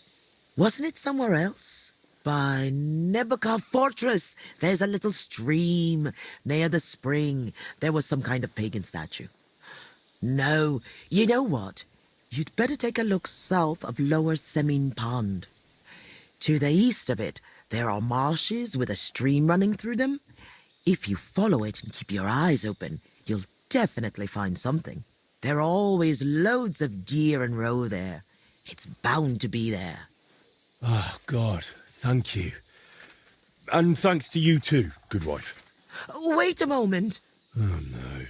Speaker 17: Wasn't it somewhere else? By Nebuchadnezzar Fortress. There's a little stream near the spring. There was some kind of pagan statue. No. You know what? You'd better take a look south of Lower Semin Pond. To the east of it, there are marshes with a stream running through them. If you follow it and keep your eyes open, you'll definitely find something. There are always loads of deer and roe there. It's bound to be there.
Speaker 2: Oh, God, thank you. And thanks to you too, good wife.
Speaker 17: Wait a moment.
Speaker 2: Oh, no.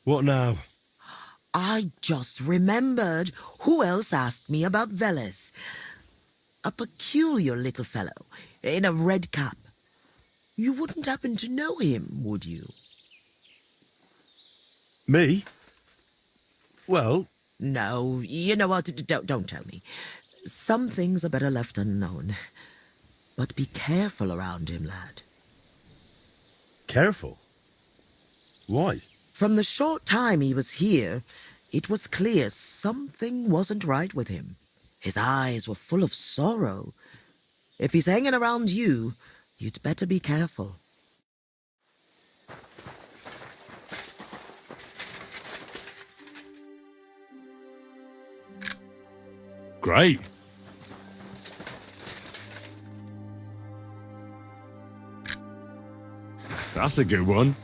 Speaker 2: What now?
Speaker 17: I just remembered who else asked me about Veles. A peculiar little fellow in a red cap. You wouldn't happen to know him, would you?
Speaker 2: Me? Well...
Speaker 17: No, you know what? Don't tell me. Some things are better left unknown. But be careful around him, lad.
Speaker 2: Careful? Why?
Speaker 17: From the short time he was here, it was clear something wasn't right with him. His eyes were full of sorrow. If he's hanging around you, you'd better be careful.
Speaker 2: Great. That's a good one.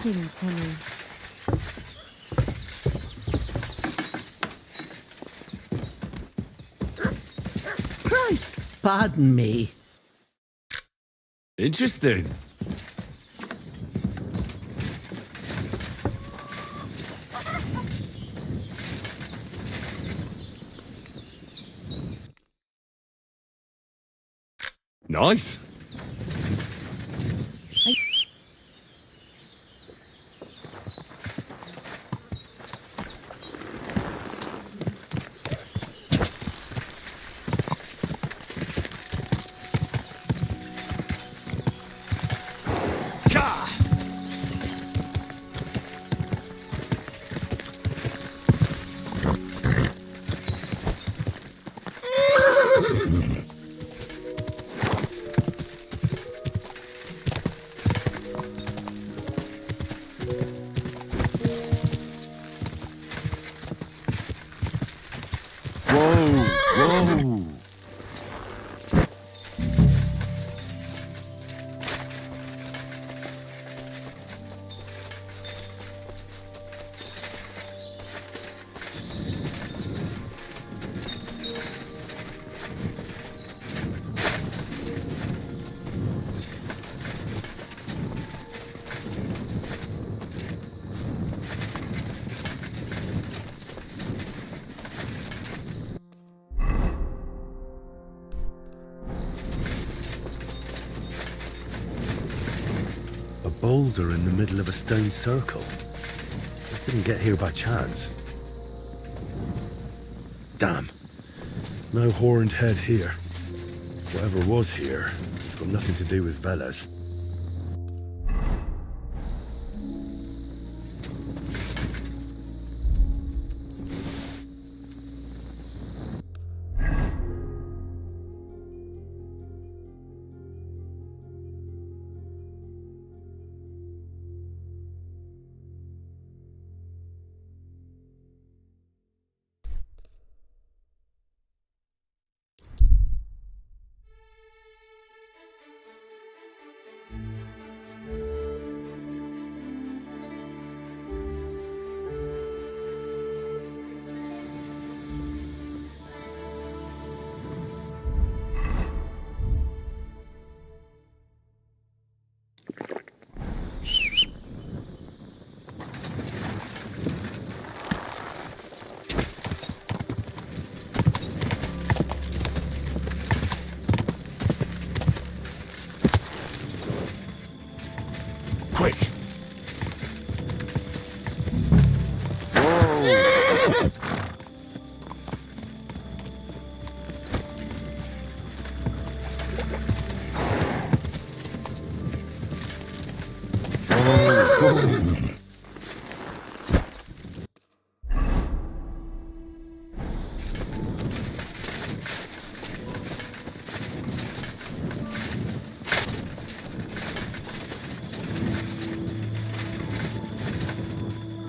Speaker 5: Greetings, Henry.
Speaker 17: Christ, pardon me.
Speaker 2: Interesting. Nice. Whoa. A boulder in the middle of a stone circle. This didn't get here by chance. Damn. No horned head here. Whatever was here, it's got nothing to do with Veles. Quick!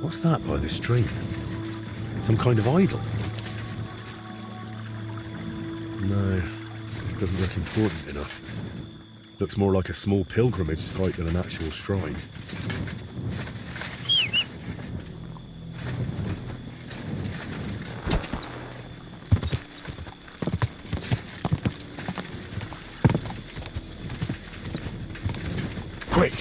Speaker 2: What's that by the stream? Some kind of idol? No, this doesn't look important enough. Looks more like a small pilgrimage site than an actual shrine. Quick!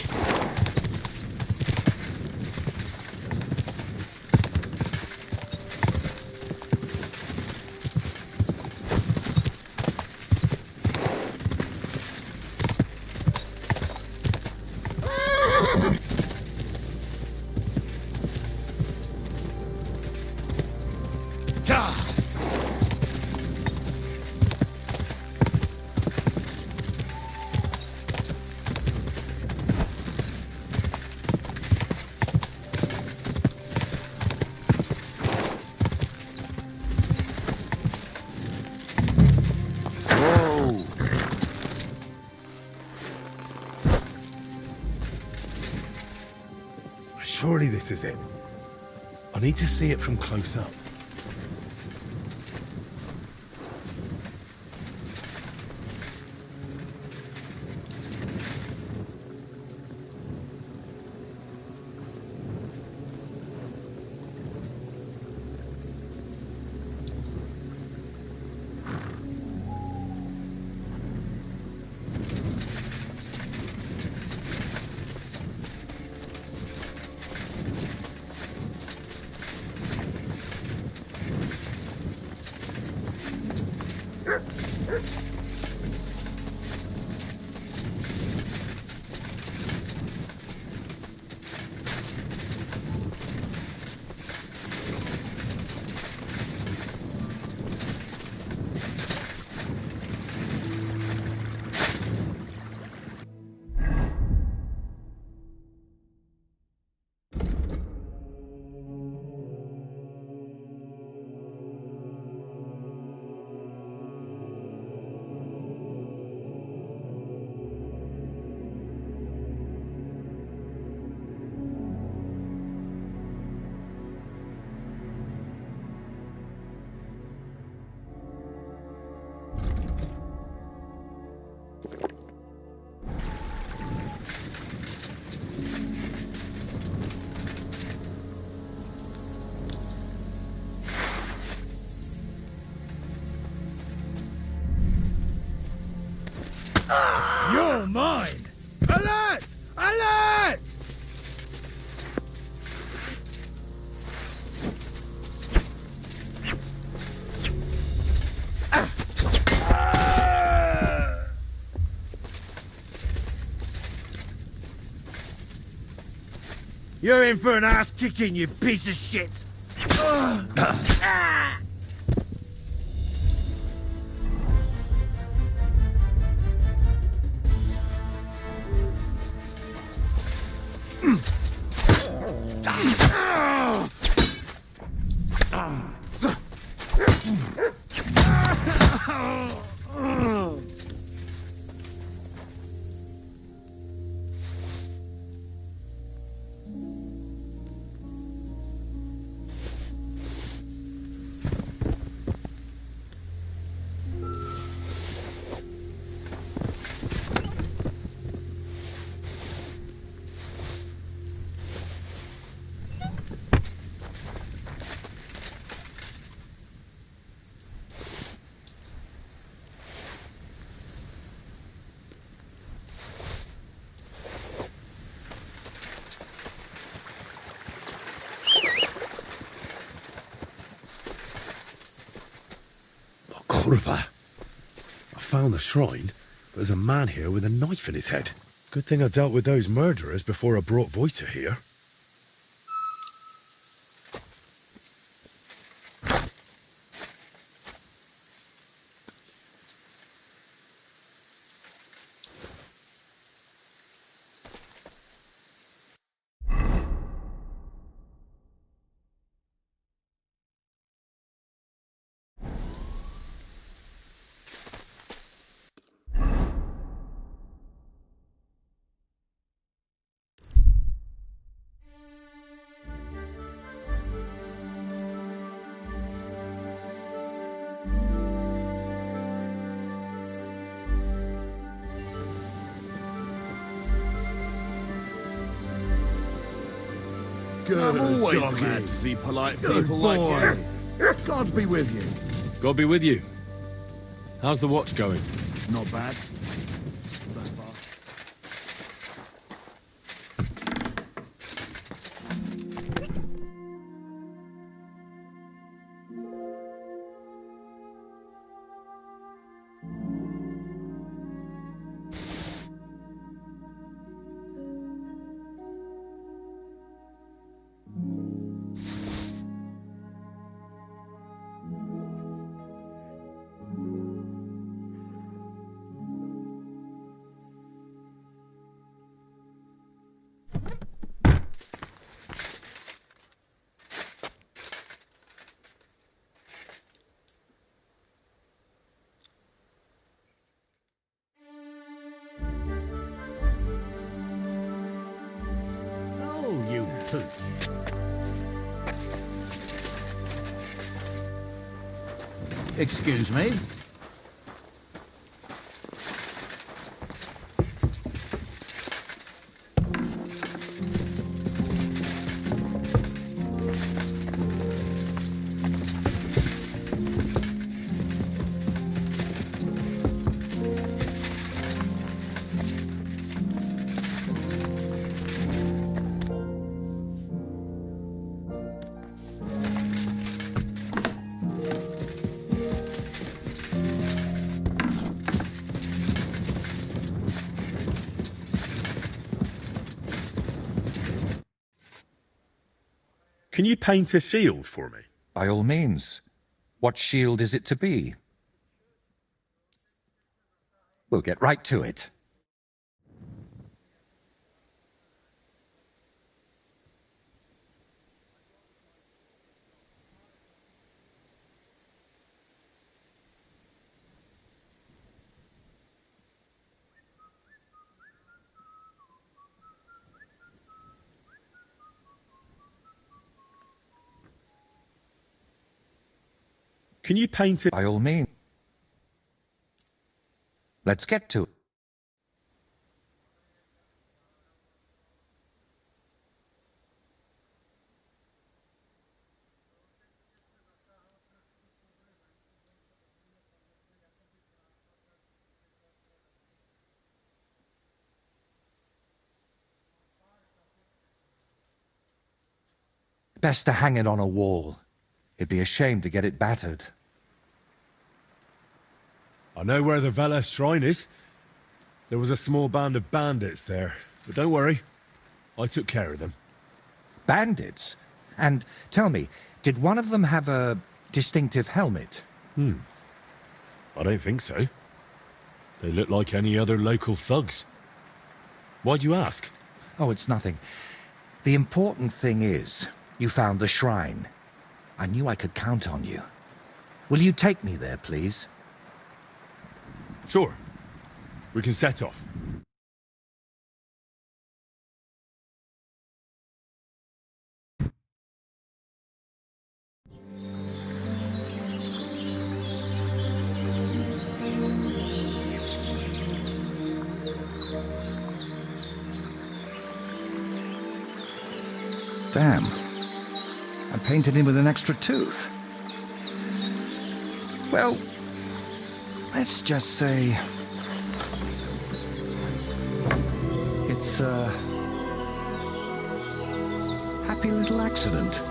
Speaker 2: Surely this is it. I need to see it from close up.
Speaker 12: You're mine! Alert! Alert!
Speaker 1: You're in for an ass kicking, you piece of shit!
Speaker 2: Curva. I found the shrine, but there's a man here with a knife in his head. Good thing I dealt with those murderers before I brought Voita here.
Speaker 18: I'm always
Speaker 2: doggy.
Speaker 18: glad to see polite
Speaker 2: Good
Speaker 18: people
Speaker 2: boy.
Speaker 18: like you. God be with you.
Speaker 2: God be with you. How's the watch going?
Speaker 18: Not bad.
Speaker 12: Oh, you pooch. Excuse me?
Speaker 2: Can you paint a shield for me?
Speaker 10: By all means. What shield is it to be? We'll get right to it.
Speaker 2: Can you paint it?
Speaker 10: By all means. Let's get to it. Best to hang it on a wall. It'd be a shame to get it battered.
Speaker 2: I know where the Vela shrine is. There was a small band of bandits there. But don't worry, I took care of them.
Speaker 10: Bandits? And tell me, did one of them have a distinctive helmet?
Speaker 2: I don't think so. They look like any other local thugs. Why'd you ask?
Speaker 10: Oh, it's nothing. The important thing is, you found the shrine. I knew I could count on you. Will you take me there, please?
Speaker 2: Sure. We can set off.
Speaker 9: Damn. I painted him with an extra tooth. Well, let's just say it's a happy little accident.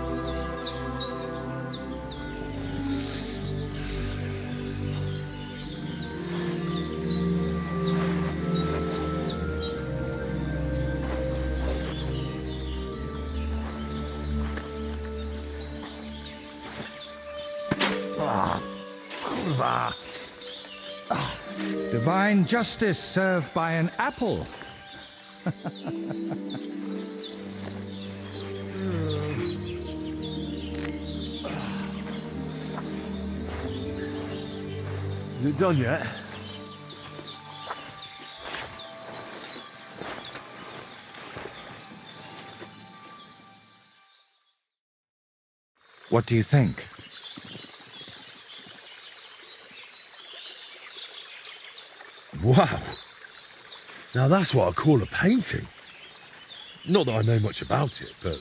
Speaker 9: Divine justice served by an apple.
Speaker 2: Is it done yet?
Speaker 10: What do you think?
Speaker 2: Wow. Now that's what I call a painting. Not that I know much about it, but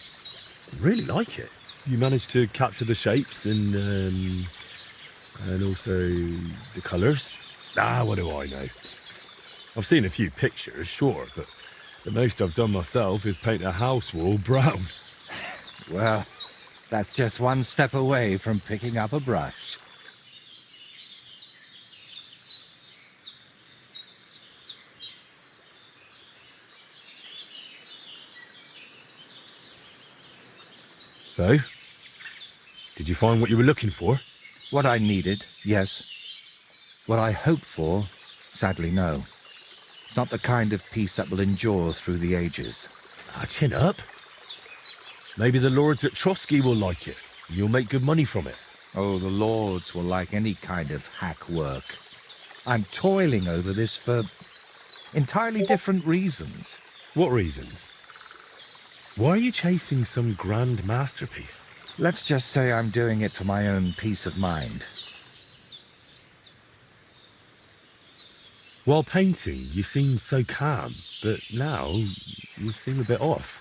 Speaker 2: I really like it. You managed to capture the shapes and also the colours. What do I know? I've seen a few pictures, sure, but the most I've done myself is paint a house wall brown.
Speaker 10: Well, that's just one step away from picking up a brush.
Speaker 2: So, did you find what you were looking for?
Speaker 10: What I needed, yes. What I hoped for, sadly, no. It's not the kind of piece that will endure through the ages.
Speaker 2: Chin up. Maybe the lords at Trotsky will like it. You'll make good money from it.
Speaker 10: Oh, the lords will like any kind of hack work. I'm toiling over this for entirely different reasons.
Speaker 2: What reasons? Why are you chasing some grand masterpiece?
Speaker 10: Let's just say I'm doing it for my own peace of mind.
Speaker 2: While painting, you seemed so calm, but now you seem a bit off.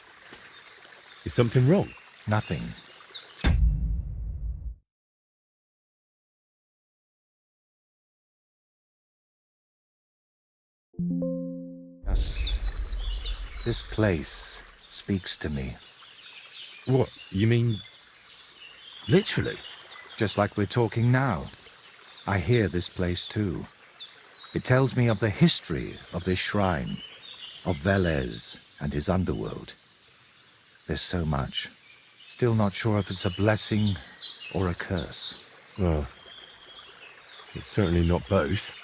Speaker 2: Is something wrong?
Speaker 10: Nothing. Yes. This place speaks to me.
Speaker 2: What? You mean literally?
Speaker 10: Just like we're talking now. I hear this place too. It tells me of the history of this shrine, of Velez and his underworld. There's so much Still not sure if it's a blessing or a curse.
Speaker 2: Well, it's certainly not both.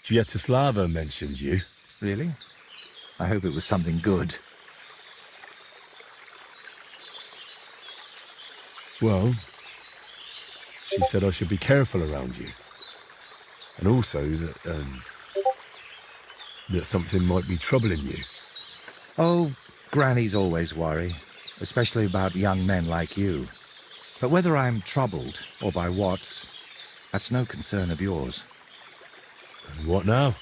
Speaker 2: Chiaroscuro mentioned you.
Speaker 10: Really? I hope it was something good.
Speaker 2: Well, she said I should be careful around you. And also that something might be troubling you.
Speaker 10: Oh, grannies always worry, especially about young men like you. But whether I'm troubled or by what, that's no concern of yours.
Speaker 2: And what now?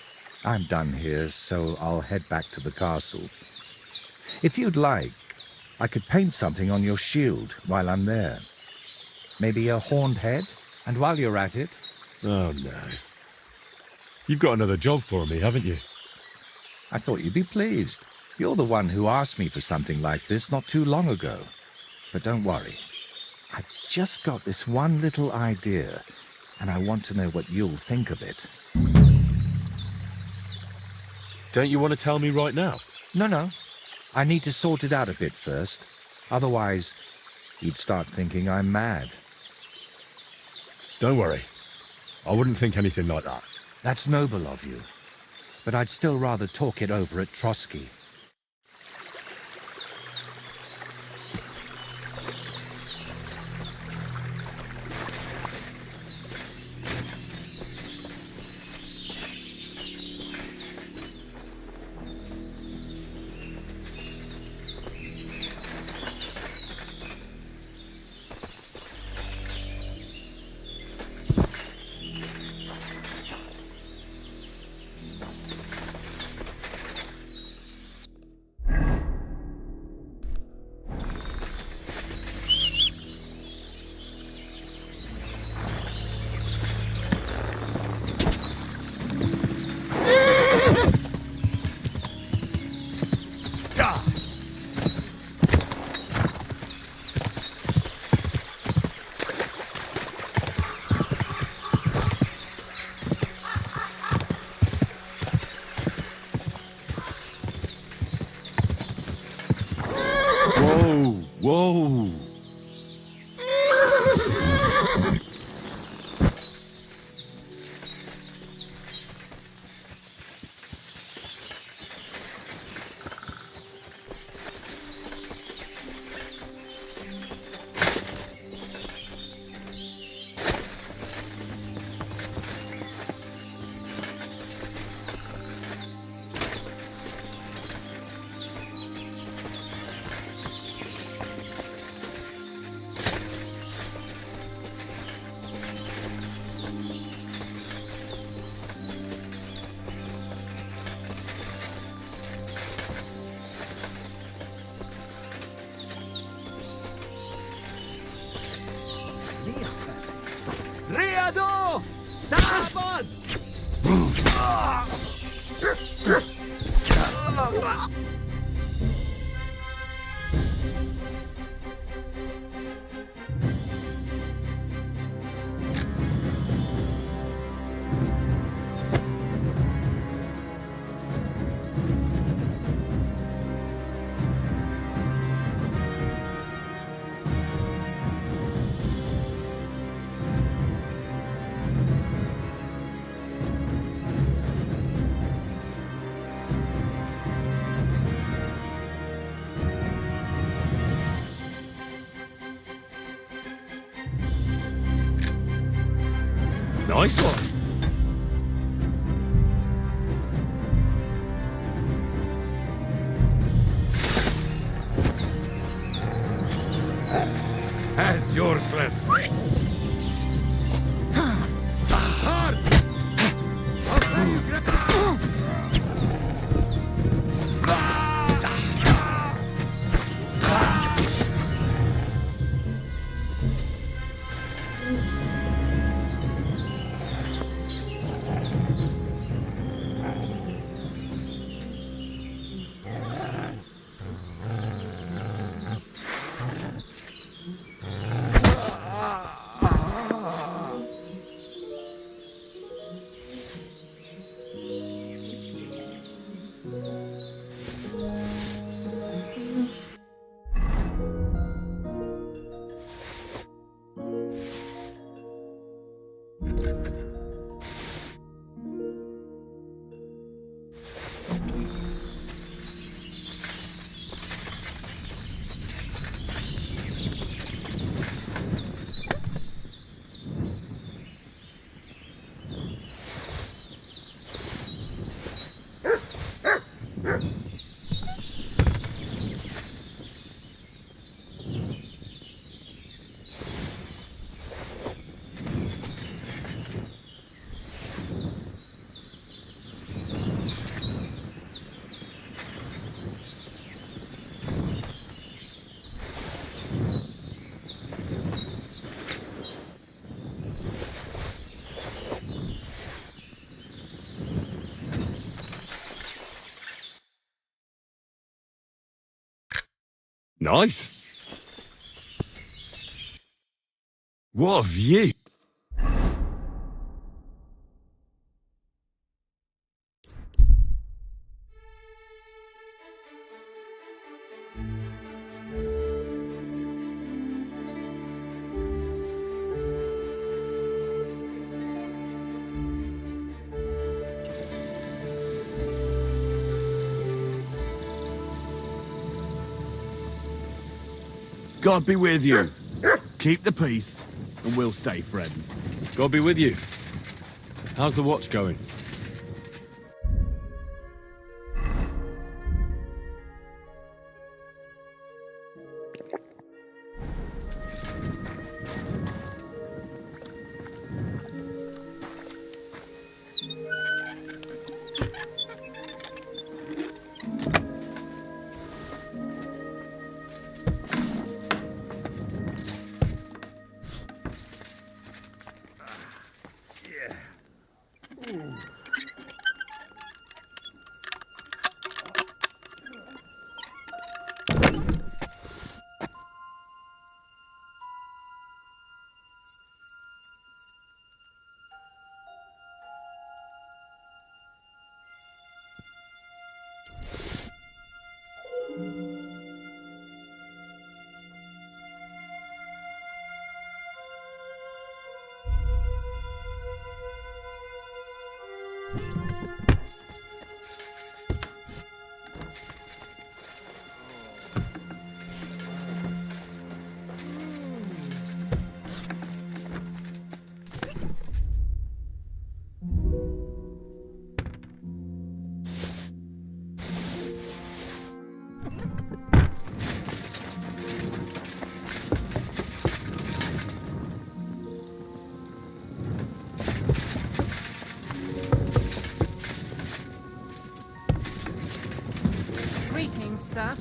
Speaker 10: I'm done here, so I'll head back to the castle. If you'd like, I could paint something on your shield while I'm there. Maybe a horned head? And while you're at it...
Speaker 2: Oh, no. You've got another job for me, haven't you?
Speaker 10: I thought you'd be pleased. You're the one who asked me for something like this not too long ago. But don't worry. I've just got this one little idea, and I want to know what you'll think of it.
Speaker 2: Don't you want to tell me right now?
Speaker 10: No. I need to sort it out a bit first. Otherwise, you'd start thinking I'm mad.
Speaker 2: Don't worry. I wouldn't think anything like that.
Speaker 10: That's noble of you. But I'd still rather talk it over at Trotsky.
Speaker 2: Whoa!
Speaker 1: Riado! Tabad!
Speaker 2: Nice one.
Speaker 12: As yourself. Hard!
Speaker 2: Nice. What a view.
Speaker 18: God be with you. Keep the peace, and we'll stay friends.
Speaker 2: God be with you. How's the watch going?
Speaker 19: Greetings, sir.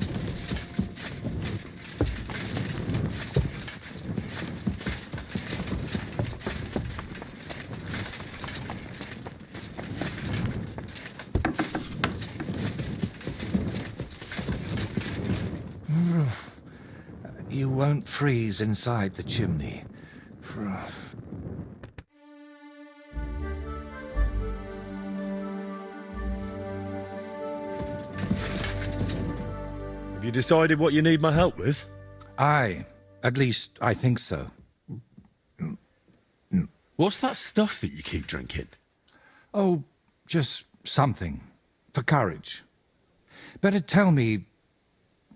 Speaker 10: You won't freeze inside the chimney.
Speaker 2: Have you decided what you need my help with?
Speaker 10: Aye. At least, I think so.
Speaker 2: What's that stuff that you keep drinking?
Speaker 10: Oh, just something. For courage. Better tell me,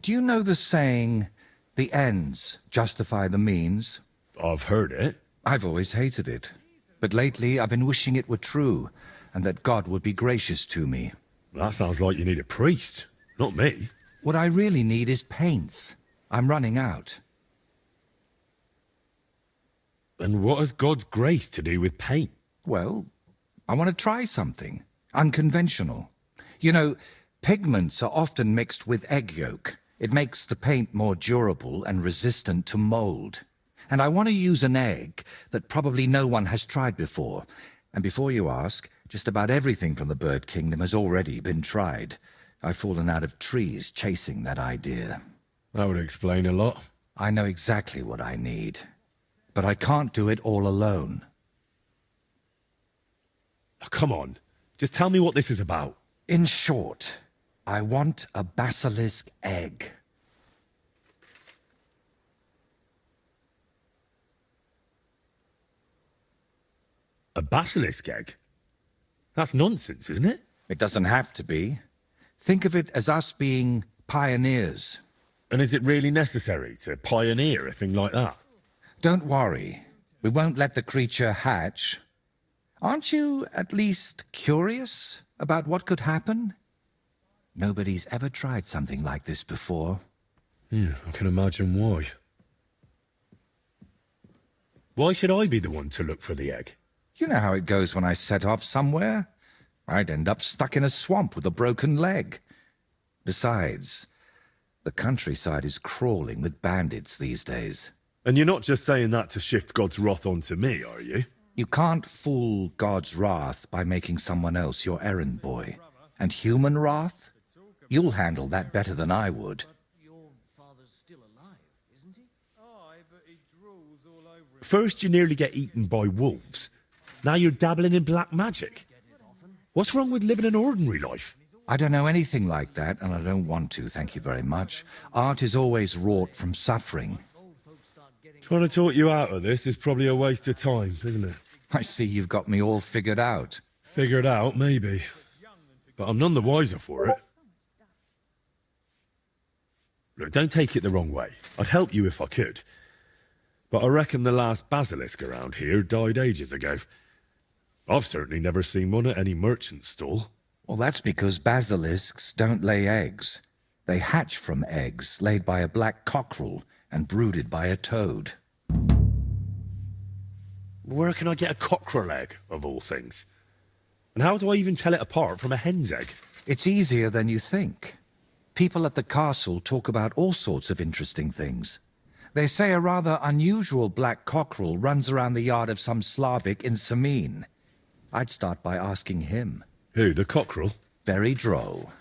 Speaker 10: do you know the saying, the ends justify the means?
Speaker 2: I've heard it.
Speaker 10: I've always hated it. But lately, I've been wishing it were true, and that God would be gracious to me.
Speaker 2: That sounds like you need a priest, not me.
Speaker 10: What I really need is paints. I'm running out.
Speaker 2: And what has God's grace to do with paint?
Speaker 10: Well, I want to try something. Unconventional. You know, pigments are often mixed with egg yolk. It makes the paint more durable and resistant to mold. And I want to use an egg that probably no one has tried before. And before you ask, just about everything from the bird kingdom has already been tried. I've fallen out of trees chasing that idea.
Speaker 2: That would explain a lot.
Speaker 10: I know exactly what I need. But I can't do it all alone.
Speaker 2: Oh, come on. Just tell me what this is about.
Speaker 10: In short, I want a basilisk egg.
Speaker 2: A basilisk egg? That's nonsense, isn't it?
Speaker 10: It doesn't have to be. Think of it as us being pioneers.
Speaker 2: And is it really necessary to pioneer a thing like that?
Speaker 10: Don't worry. We won't let the creature hatch. Aren't you at least curious about what could happen? Nobody's ever tried something like this before.
Speaker 2: Yeah, I can imagine why. Why should I be the one to look for the egg?
Speaker 10: You know how it goes when I set off somewhere. I'd end up stuck in a swamp with a broken leg. Besides, the countryside is crawling with bandits these days.
Speaker 2: And you're not just saying that to shift God's wrath onto me, are you?
Speaker 10: You can't fool God's wrath by making someone else your errand boy. And human wrath? You'll handle that better than I would.
Speaker 2: First you nearly get eaten by wolves. Now you're dabbling in black magic. What's wrong with living an ordinary life?
Speaker 10: I don't know anything like that, and I don't want to, thank you very much. Art is always wrought from suffering.
Speaker 2: Trying to talk you out of this is probably a waste of time, isn't it?
Speaker 10: I see you've got me all figured out.
Speaker 2: Figured out, maybe. But I'm none the wiser for it. Look, don't take it the wrong way. I'd help you if I could. But I reckon the last basilisk around here died ages ago. I've certainly never seen one at any merchant's stall.
Speaker 10: Well, that's because basilisks don't lay eggs. They hatch from eggs laid by a black cockerel and brooded by a toad.
Speaker 2: Where can I get a cockerel egg, of all things? And how do I even tell it apart from a hen's egg?
Speaker 10: It's easier than you think. People at the castle talk about all sorts of interesting things. They say a rather unusual black cockerel runs around the yard of some Slavic in Samine. I'd start by asking him.
Speaker 2: Who, the cockerel?
Speaker 10: Very droll.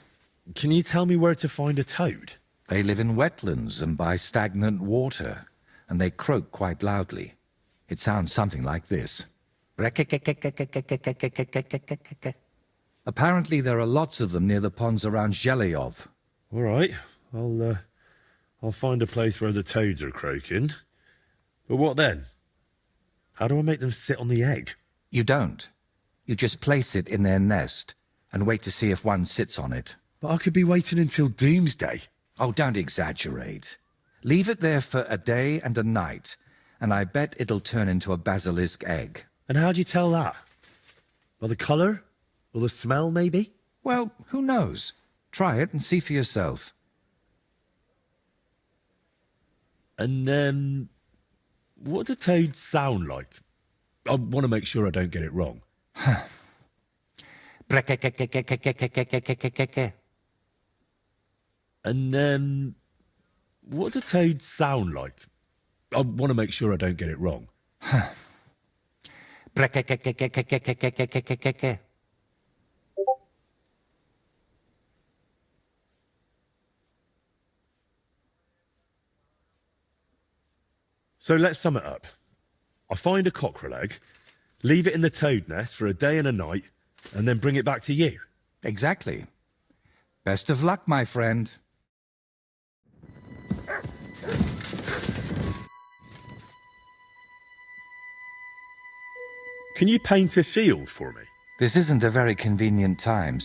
Speaker 2: Can you tell me where to find a toad?
Speaker 10: They live in wetlands and by stagnant water, and they croak quite loudly. It sounds something like this. Apparently there are lots of them near the ponds around Zheleyov.
Speaker 2: All right, I'll find a place where the toads are croaking. But what then? How do I make them sit on the egg?
Speaker 10: You don't. You just place it in their nest and wait to see if one sits on it.
Speaker 2: But I could be waiting until doomsday.
Speaker 10: Oh, don't exaggerate. Leave it there for a day and a night, and I bet it'll turn into a basilisk egg.
Speaker 2: And how'd you tell that? By the colour? Or the smell, maybe?
Speaker 10: Well, who knows? Try it and see for yourself.
Speaker 2: And, what do toads sound like? I want to make sure I don't get it wrong. And, what do toads sound like? I want to make sure I don't get it wrong. So let's sum it up. I find a cockerel egg, leave it in the toad nest for a day and a night, and then bring it back to you.
Speaker 10: Exactly. Best of luck, my friend.
Speaker 2: Can you paint a shield for me?
Speaker 10: This isn't a very convenient time.